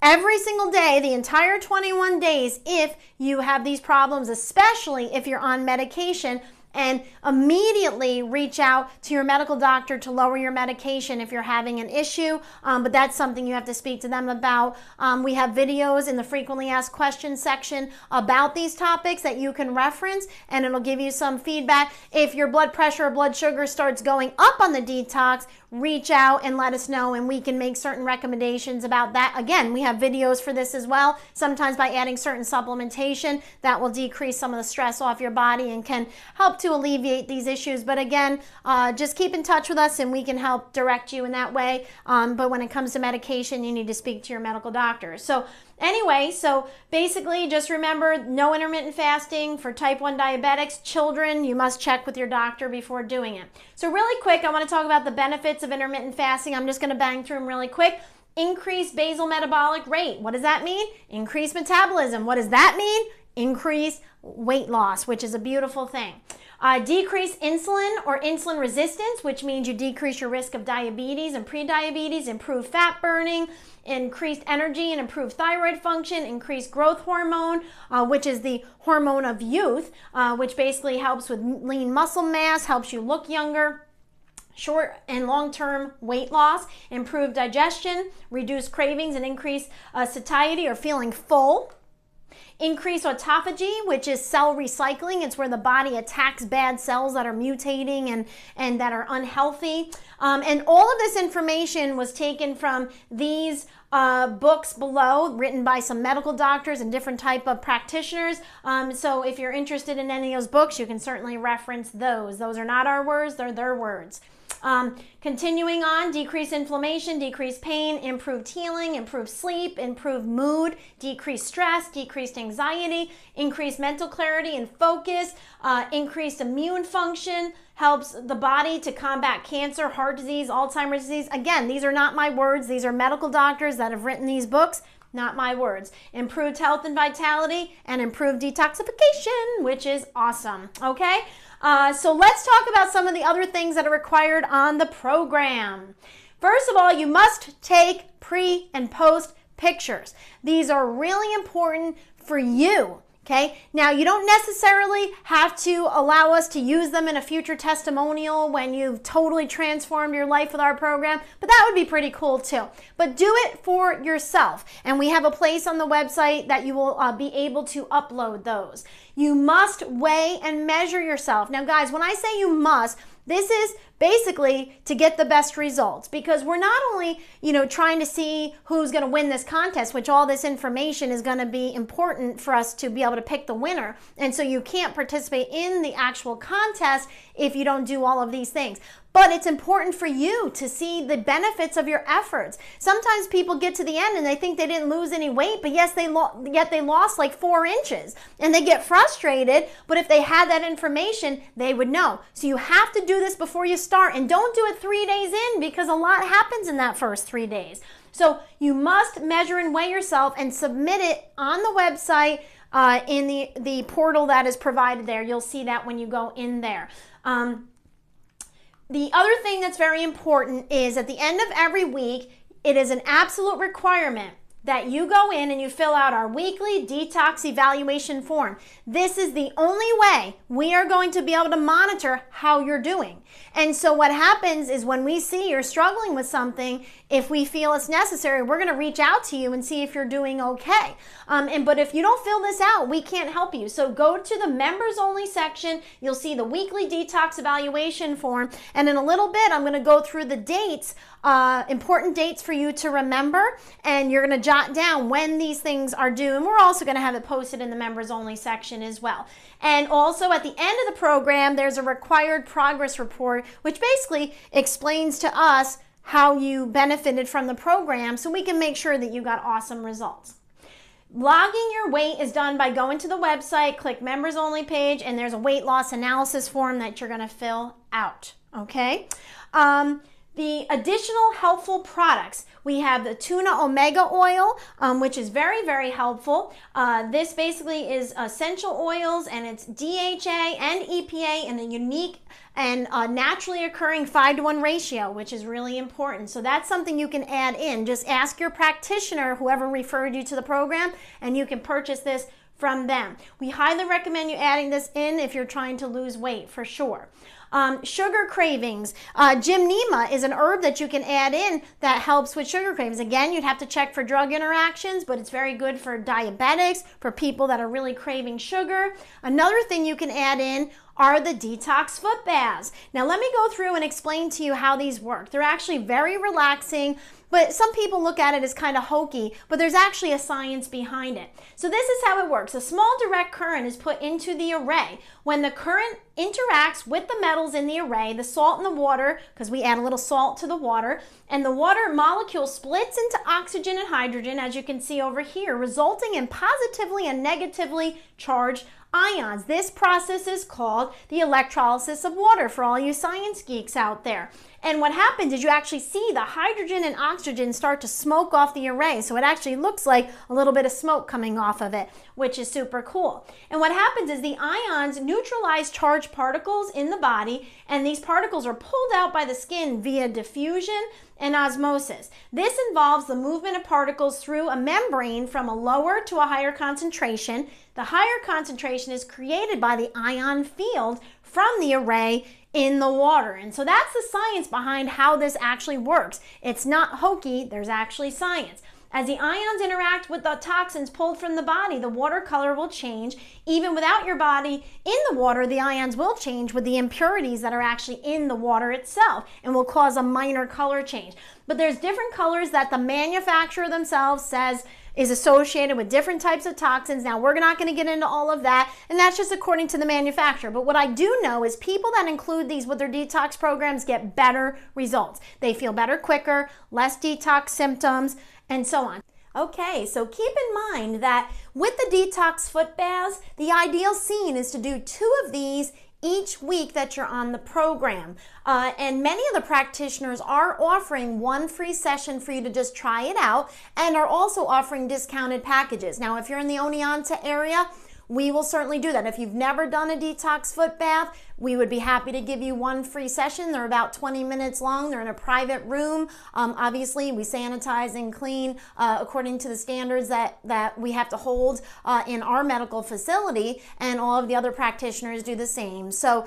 every single day, the entire 21 days, if you have these problems, especially if you're on medication, and immediately reach out to your medical doctor to lower your medication if you're having an issue. But that's something you have to speak to them about. We have videos in the frequently asked questions section about these topics that you can reference, and it'll give you some feedback. If your blood pressure or blood sugar starts going up on the detox, reach out and let us know, and we can make certain recommendations about that. Again, we have videos for this as well. Sometimes by adding certain supplementation, that will decrease some of the stress off your body and can help to alleviate these issues. But again, just keep in touch with us and we can help direct you in that way. But when it comes to medication, you need to speak to your medical doctor. So anyway, so basically just remember, no intermittent fasting for type 1 diabetics. Children, you must check with your doctor before doing it. So really quick, I want to talk about the benefits of intermittent fasting. I'm just going to bang through them really quick. Increased basal metabolic rate. What does that mean? Increased metabolism. What does that mean? Increased weight loss, which is a beautiful thing. Decrease insulin or insulin resistance, which means you decrease your risk of diabetes and prediabetes, improve fat burning, increased energy and improved thyroid function, increased growth hormone, which is the hormone of youth, which basically helps with lean muscle mass, helps you look younger. Short and long-term weight loss, improved digestion, reduce cravings and increase satiety or feeling full. Increase autophagy, which is cell recycling. It's where the body attacks bad cells that are mutating and that are unhealthy. And all of this information was taken from these books below, written by some medical doctors and different type of practitioners. So if you're interested in any of those books, you can certainly reference those. Those are not our words, they're their words. Continuing on, decrease inflammation, decrease pain, improved healing, improved sleep, improved mood, decreased stress, decreased anxiety, increased mental clarity and focus, increased immune function, helps the body to combat cancer, heart disease, Alzheimer's disease. Again, these are not my words. These are medical doctors that have written these books. not my words. Improved health and vitality and improved detoxification, which is awesome, okay? So let's talk about some of the other things that are required on the program. First of all, you must take pre and post pictures. These are really important for you. Okay, now you don't necessarily have to allow us to use them in a future testimonial when you've totally transformed your life with our program, but that would be pretty cool too. But do it for yourself, and we have a place on the website that you will be able to upload those. You must weigh and measure yourself. Now guys, when I say you must, this is basically to get the best results, because we're not only, trying to see who's going to win this contest, which all this information is going to be important for us to be able to pick the winner. And so you can't participate in the actual contest if you don't do all of these things. But it's important for you to see the benefits of your efforts. Sometimes people get to the end and they think they didn't lose any weight, but yet they lost like 4 inches. And they get frustrated, but if they had that information, they would know. So you have to do this before you start, and don't do it 3 days in, because a lot happens in that first 3 days. So you must measure and weigh yourself and submit it on the website in the portal that is provided there. You'll see that when you go in there. The other thing that's very important is at the end of every week, it is an absolute requirement that you go in and you fill out our weekly detox evaluation form. This is the only way we are going to be able to monitor how you're doing. And so what happens is when we see you're struggling with something, if we feel it's necessary, we're going to reach out to you and see if you're doing okay. But if you don't fill this out, we can't help you. So go to the members only section. You'll see the weekly detox evaluation form. And in a little bit, I'm going to go through the dates, important dates for you to remember. And you're going to jot down when these things are due. And we're also going to have it posted in the members only section as well. And also at the end of the program, there's a required progress report, which basically explains to us how you benefited from the program so we can make sure that you got awesome results. Logging your weight is done by going to the website, click members only page, and there's a weight loss analysis form that you're going to fill out. Okay? The additional helpful products, we have the tuna omega oil, which is very, very helpful. This basically is essential oils, and it's DHA and EPA in a unique and naturally occurring 5-to-1 ratio, which is really important. So that's something you can add in. Just ask your practitioner, whoever referred you to the program, and you can purchase this from them. We highly recommend you adding this in if you're trying to lose weight, for sure. Sugar cravings. Gymnema is an herb that you can add in that helps with sugar cravings. Again, you'd have to check for drug interactions, but it's very good for diabetics, for people that are really craving sugar. Another thing you can add in are the detox foot baths. Now let me go through and explain to you how these work. They're actually very relaxing, but some people look at it as kind of hokey, but there's actually a science behind it. So this is how it works. A small direct current is put into the array. When the current interacts with the metals in the array, the salt and the water, because we add a little salt to the water, and the water molecule splits into oxygen and hydrogen, as you can see over here, resulting in positively and negatively charged ions. This process is called the electrolysis of water for all you science geeks out there. And what happens is you actually see the hydrogen and oxygen start to smoke off the array. So it actually looks like a little bit of smoke coming off of it, which is super cool. And what happens is the ions neutralize charged particles in the body, and these particles are pulled out by the skin via diffusion and osmosis. This involves the movement of particles through a membrane from a lower to a higher concentration. The higher concentration is created by the ion field from the array in the water. And so that's the science behind how this actually works. It's not hokey, there's actually science. As the ions interact with the toxins pulled from the body, the water color will change. Even without your body in the water, the ions will change with the impurities that are actually in the water itself and will cause a minor color change. But there's different colors that the manufacturer themselves says is associated with different types of toxins. Now, we're not going to get into all of that, and that's just according to the manufacturer. But what I do know is people that include these with their detox programs get better results. They feel better quicker, less detox symptoms, and so on. Okay, so keep in mind that with the detox foot baths, the ideal scene is to do 2 of these each week that you're on the program. And many of the practitioners are offering one free session for you to just try it out, and are also offering discounted packages. Now, if you're in the Oneonta area, we will certainly do that. If you've never done a detox foot bath, we would be happy to give you one free session. They're about 20 minutes long. They're in a private room. Obviously, we sanitize and clean according to the standards that we have to hold in our medical facility, and all of the other practitioners do the same. So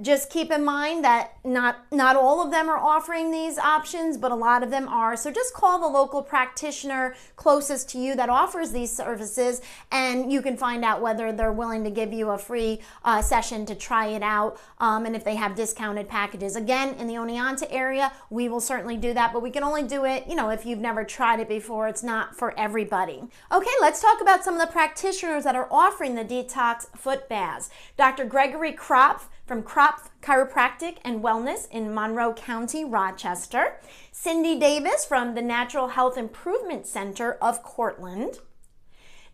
just keep in mind that not all of them are offering these options, but a lot of them are. So just call the local practitioner closest to you that offers these services, and you can find out whether they're willing to give you a free session to try it out. And if they have discounted packages. Again, in the Oneonta area, we will certainly do that, but we can only do it, if you've never tried it before. It's not for everybody. Okay, let's talk about some of the practitioners that are offering the detox foot baths. Dr. Gregory Kropf from Kropf Chiropractic and Wellness in Monroe County, Rochester. Cindy Davis from the Natural Health Improvement Center of Cortland.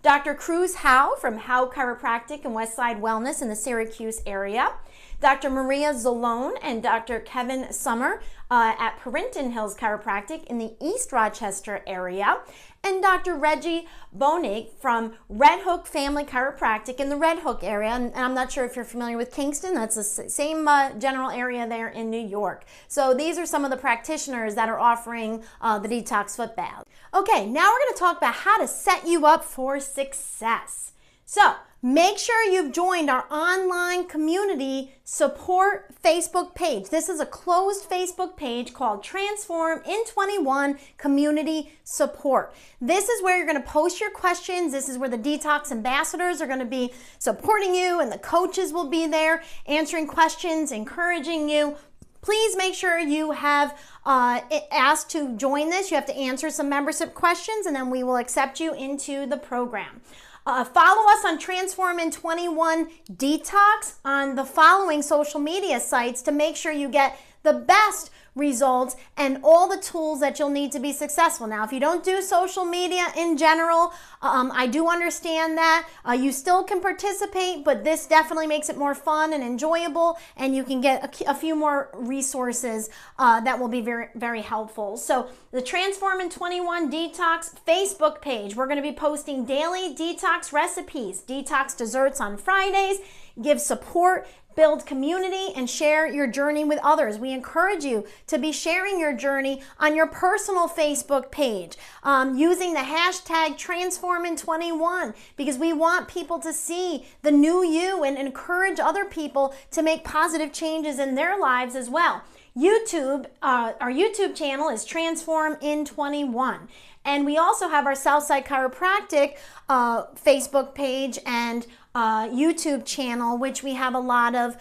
Dr. Cruz Howe from Howe Chiropractic and Westside Wellness in the Syracuse area. Dr. Maria Zalone and Dr. Kevin Summer at Perinton Hills Chiropractic in the East Rochester area. And Dr. Reggie Bonig from Red Hook Family Chiropractic in the Red Hook area. And I'm not sure if you're familiar with Kingston. That's the same general area there in New York. So these are some of the practitioners that are offering the detox foot bath. Okay, now we're going to talk about how to set you up for success. So make sure you've joined our online community support Facebook page. This is a closed Facebook page called Transform in 21 Community Support. This is where you're going to post your questions. This is where the detox ambassadors are going to be supporting you, and the coaches will be there answering questions, encouraging you. Please make sure you have asked to join this. You have to answer some membership questions, and then we will accept you into the program. Follow us on Transform in 21 Detox on the following social media sites to make sure you get the best results and all the tools that you'll need to be successful. Now, if you don't do social media in general, I do understand that. You still can participate, but this definitely makes it more fun and enjoyable, and you can get a few more resources that will be very, very helpful. So the Transform in 21 Detox Facebook page, we're going to be posting daily detox recipes, detox desserts on Fridays, give support, build community, and share your journey with others. We encourage you to be sharing your journey on your personal Facebook page using the hashtag TransformIn21, because we want people to see the new you and encourage other people to make positive changes in their lives as well. Our YouTube channel is TransformIn21. And we also have our Southside Chiropractic Facebook page and YouTube channel, which we have a lot of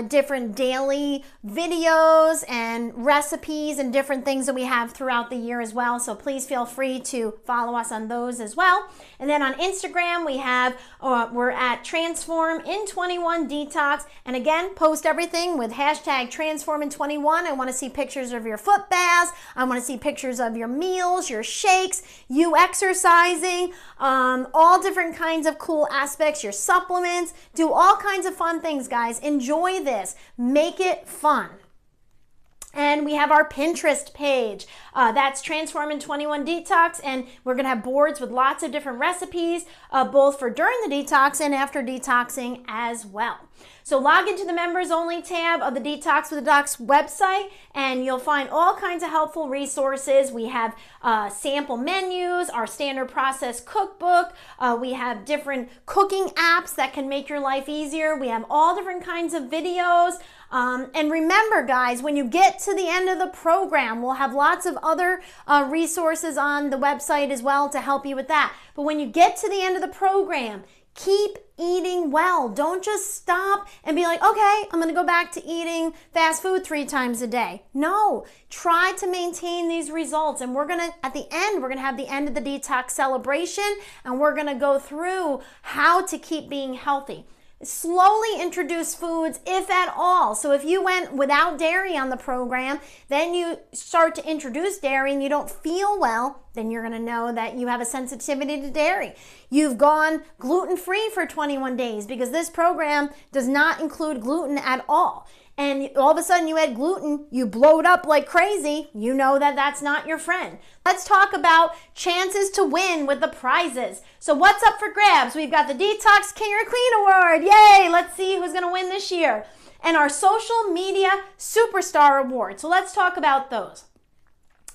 different daily videos and recipes and different things that we have throughout the year as well. So please feel free to follow us on those as well. And then on Instagram, we have, we're at Transform in 21 Detox. And again, post everything with hashtag Transform in 21. I want to see pictures of your foot baths. I want to see pictures of your meals, your shakes, you exercising, all different kinds of cool aspects, your supplements. Do all kinds of fun things, guys. Enjoy this. Make it fun. And we have our Pinterest page. That's Transform in 21 Detox, and we're going to have boards with lots of different recipes, both for during the detox and after detoxing as well. So log into the members only tab of the Detox with the Docs website, and you'll find all kinds of helpful resources. We have sample menus, our standard process cookbook. We have different cooking apps that can make your life easier. We have all different kinds of videos. And remember, guys, when you get to the end of the program, we'll have lots of other resources on the website as well to help you with that. But when you get to the end of the program, keep eating well. Don't just stop and be like, okay, I'm going to go back to eating fast food 3 times a day. No, try to maintain these results. And we're going to, at the end, we're going to have the end of the detox celebration, and we're going to go through how to keep being healthy. slowly introduce foods, if at all. So if you went without dairy on the program, then you start to introduce dairy and you don't feel well, then you're going to know that you have a sensitivity to dairy. You've gone gluten-free for 21 days because this program does not include gluten at all. And all of a sudden you add gluten, you blow it up like crazy, you know that that's not your friend. Let's talk about chances to win with the prizes. So what's up for grabs? We've got the Detox King or Queen Award. Yay! Let's see who's going to win this year. And our Social Media Superstar Award. So let's talk about those.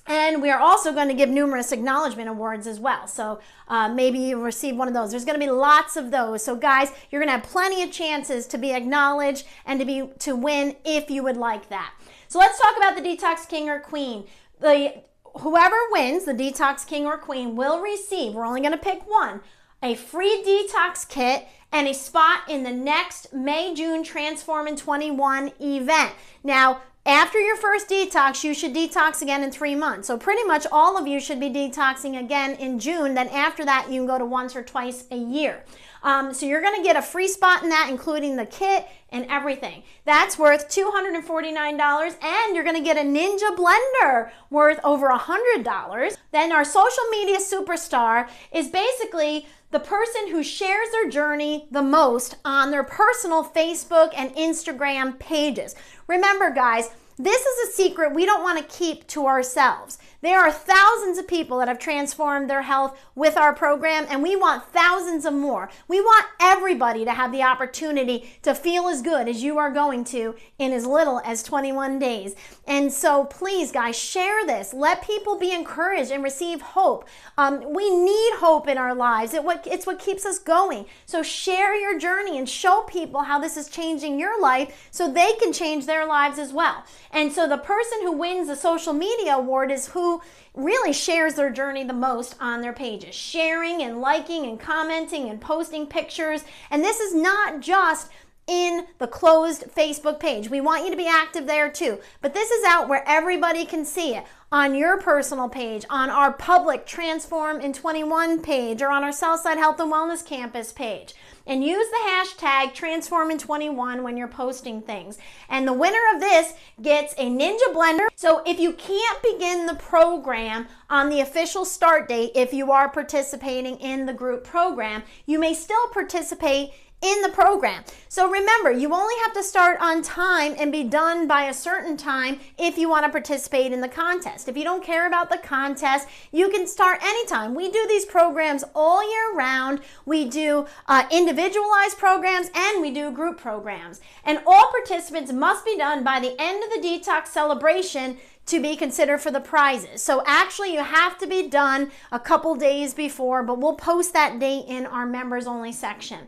And we are also going to give numerous acknowledgement awards as well. So maybe you receive one of those. There's going to be lots of those. So guys, you're going to have plenty of chances to be acknowledged and to win if you would like that. So let's talk about the Detox King or Queen. Whoever wins, the Detox King or Queen, will receive, we're only going to pick one, a free detox kit and a spot in the next May-June Transform in 21 event. Now, after your first detox, you should detox again in 3 months. So pretty much all of you should be detoxing again in June. Then after that, you can go to once or twice a year. So you're going to get a free spot in that, including the kit and everything. That's worth $249, and you're going to get a Ninja blender worth over $100. Then our Social Media Superstar is basically the person who shares their journey the most on their personal Facebook and Instagram pages. Remember, guys, this is a secret we don't want to keep to ourselves. There are thousands of people that have transformed their health with our program, and we want thousands of more. We want everybody to have the opportunity to feel as good as you are going to in as little as 21 days. And so please, guys, share this. Let people be encouraged and receive hope. We need hope in our lives. It's what keeps us going. So share your journey and show people how this is changing your life so they can change their lives as well. And so the person who wins the Social Media Award is who really shares their journey the most on their pages, sharing and liking and commenting and posting pictures. And this is not just in the closed Facebook page. We want you to be active there too. But this is out where everybody can see it. On your personal page, on our public Transform in 21 page, or on our Southside Health and Wellness Campus page. And use the hashtag Transform in 21 when you're posting things. And the winner of this gets a Ninja blender. So if you can't begin the program on the official start date, if you are participating in the group program, you may still participate in the program. So remember, you only have to start on time and be done by a certain time if you want to participate in the contest. If you don't care about the contest, you can start anytime. We do these programs all year round. We do individualized programs and we do group programs. And all participants must be done by the end of the detox celebration to be considered for the prizes. So actually you have to be done a couple days before, but we'll post that date in our members only section.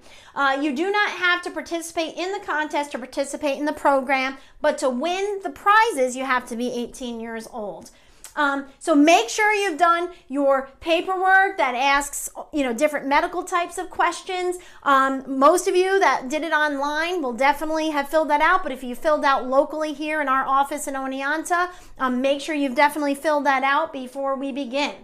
You do not have to participate in the contest to participate in the program, but to win the prizes you have to be 18 years old. So make sure you've done your paperwork that asks, different medical types of questions. Most of you that did it online will definitely have filled that out, but if you filled out locally here in our office in Oneonta, make sure you've definitely filled that out before we begin.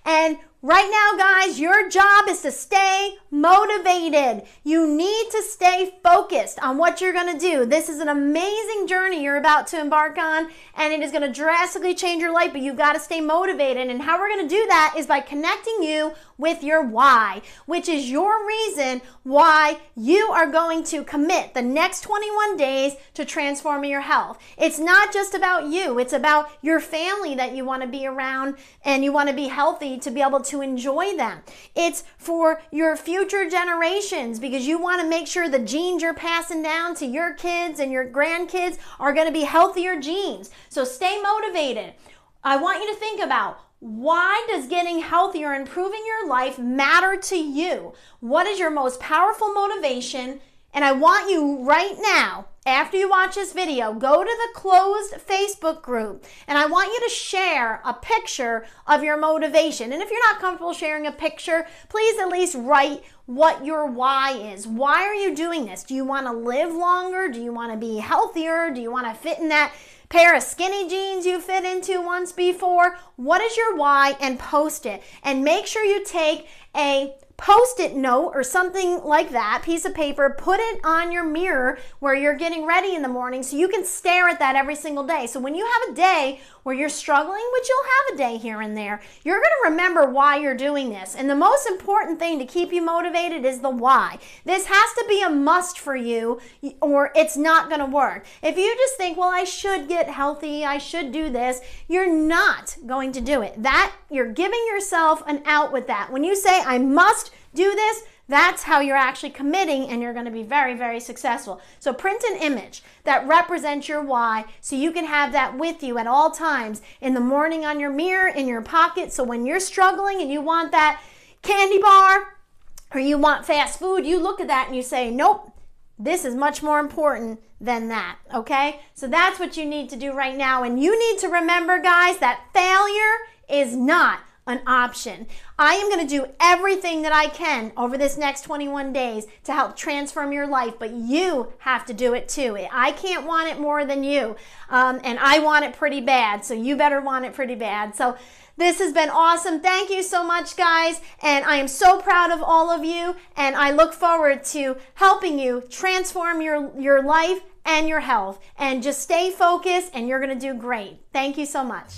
And right now, guys, your job is to stay motivated. You need to stay focused on what you're going to do. This is an amazing journey you're about to embark on, and it is going to drastically change your life, but you've got to stay motivated. And how we're going to do that is by connecting you with your why, which is your reason why you are going to commit the next 21 days to transforming your health. It's not just about you. It's about your family that you want to be around, and you want to be healthy to be able to enjoy them. It's for your future generations because you want to make sure the genes you're passing down to your kids and your grandkids are going to be healthier genes. So stay motivated. I want you to think about, why does getting healthier, improving your life matter to you? What is your most powerful motivation? And I want you right now, after you watch this video, go to the closed Facebook group, and I want you to share a picture of your motivation. And if you're not comfortable sharing a picture, please at least write what your why is. Why are you doing this? Do you want to live longer? Do you want to be healthier? Do you want to fit in that pair of skinny jeans you fit into once before? What is your why? And post it. And make sure you take a Post-it note or something like that, piece of paper, put it on your mirror where you're getting ready in the morning so you can stare at that every single day. So when you have a day where you're struggling, which you'll have a day here and there, you're going to remember why you're doing this. And the most important thing to keep you motivated is the why. This has to be a must for you or it's not going to work. If you just think, well, I should get healthy, I should do this, you're not going to do it. That you're giving yourself an out with that. When you say, I must do this, that's how you're actually committing, and you're going to be very, very successful. So print an image that represents your why so you can have that with you at all times, in the morning on your mirror, in your pocket. So when you're struggling and you want that candy bar or you want fast food, you look at that and you say, nope, this is much more important than that, okay? So that's what you need to do right now. And you need to remember, guys, that failure is not an option. I am going to do everything that I can over this next 21 days to help transform your life, but you have to do it too. I can't want it more than you, and I want it pretty bad, so you better want it pretty bad. So this has been awesome. Thank you so much, guys, and I am so proud of all of you, and I look forward to helping you transform your life and your health, and just stay focused, and you're going to do great. Thank you so much.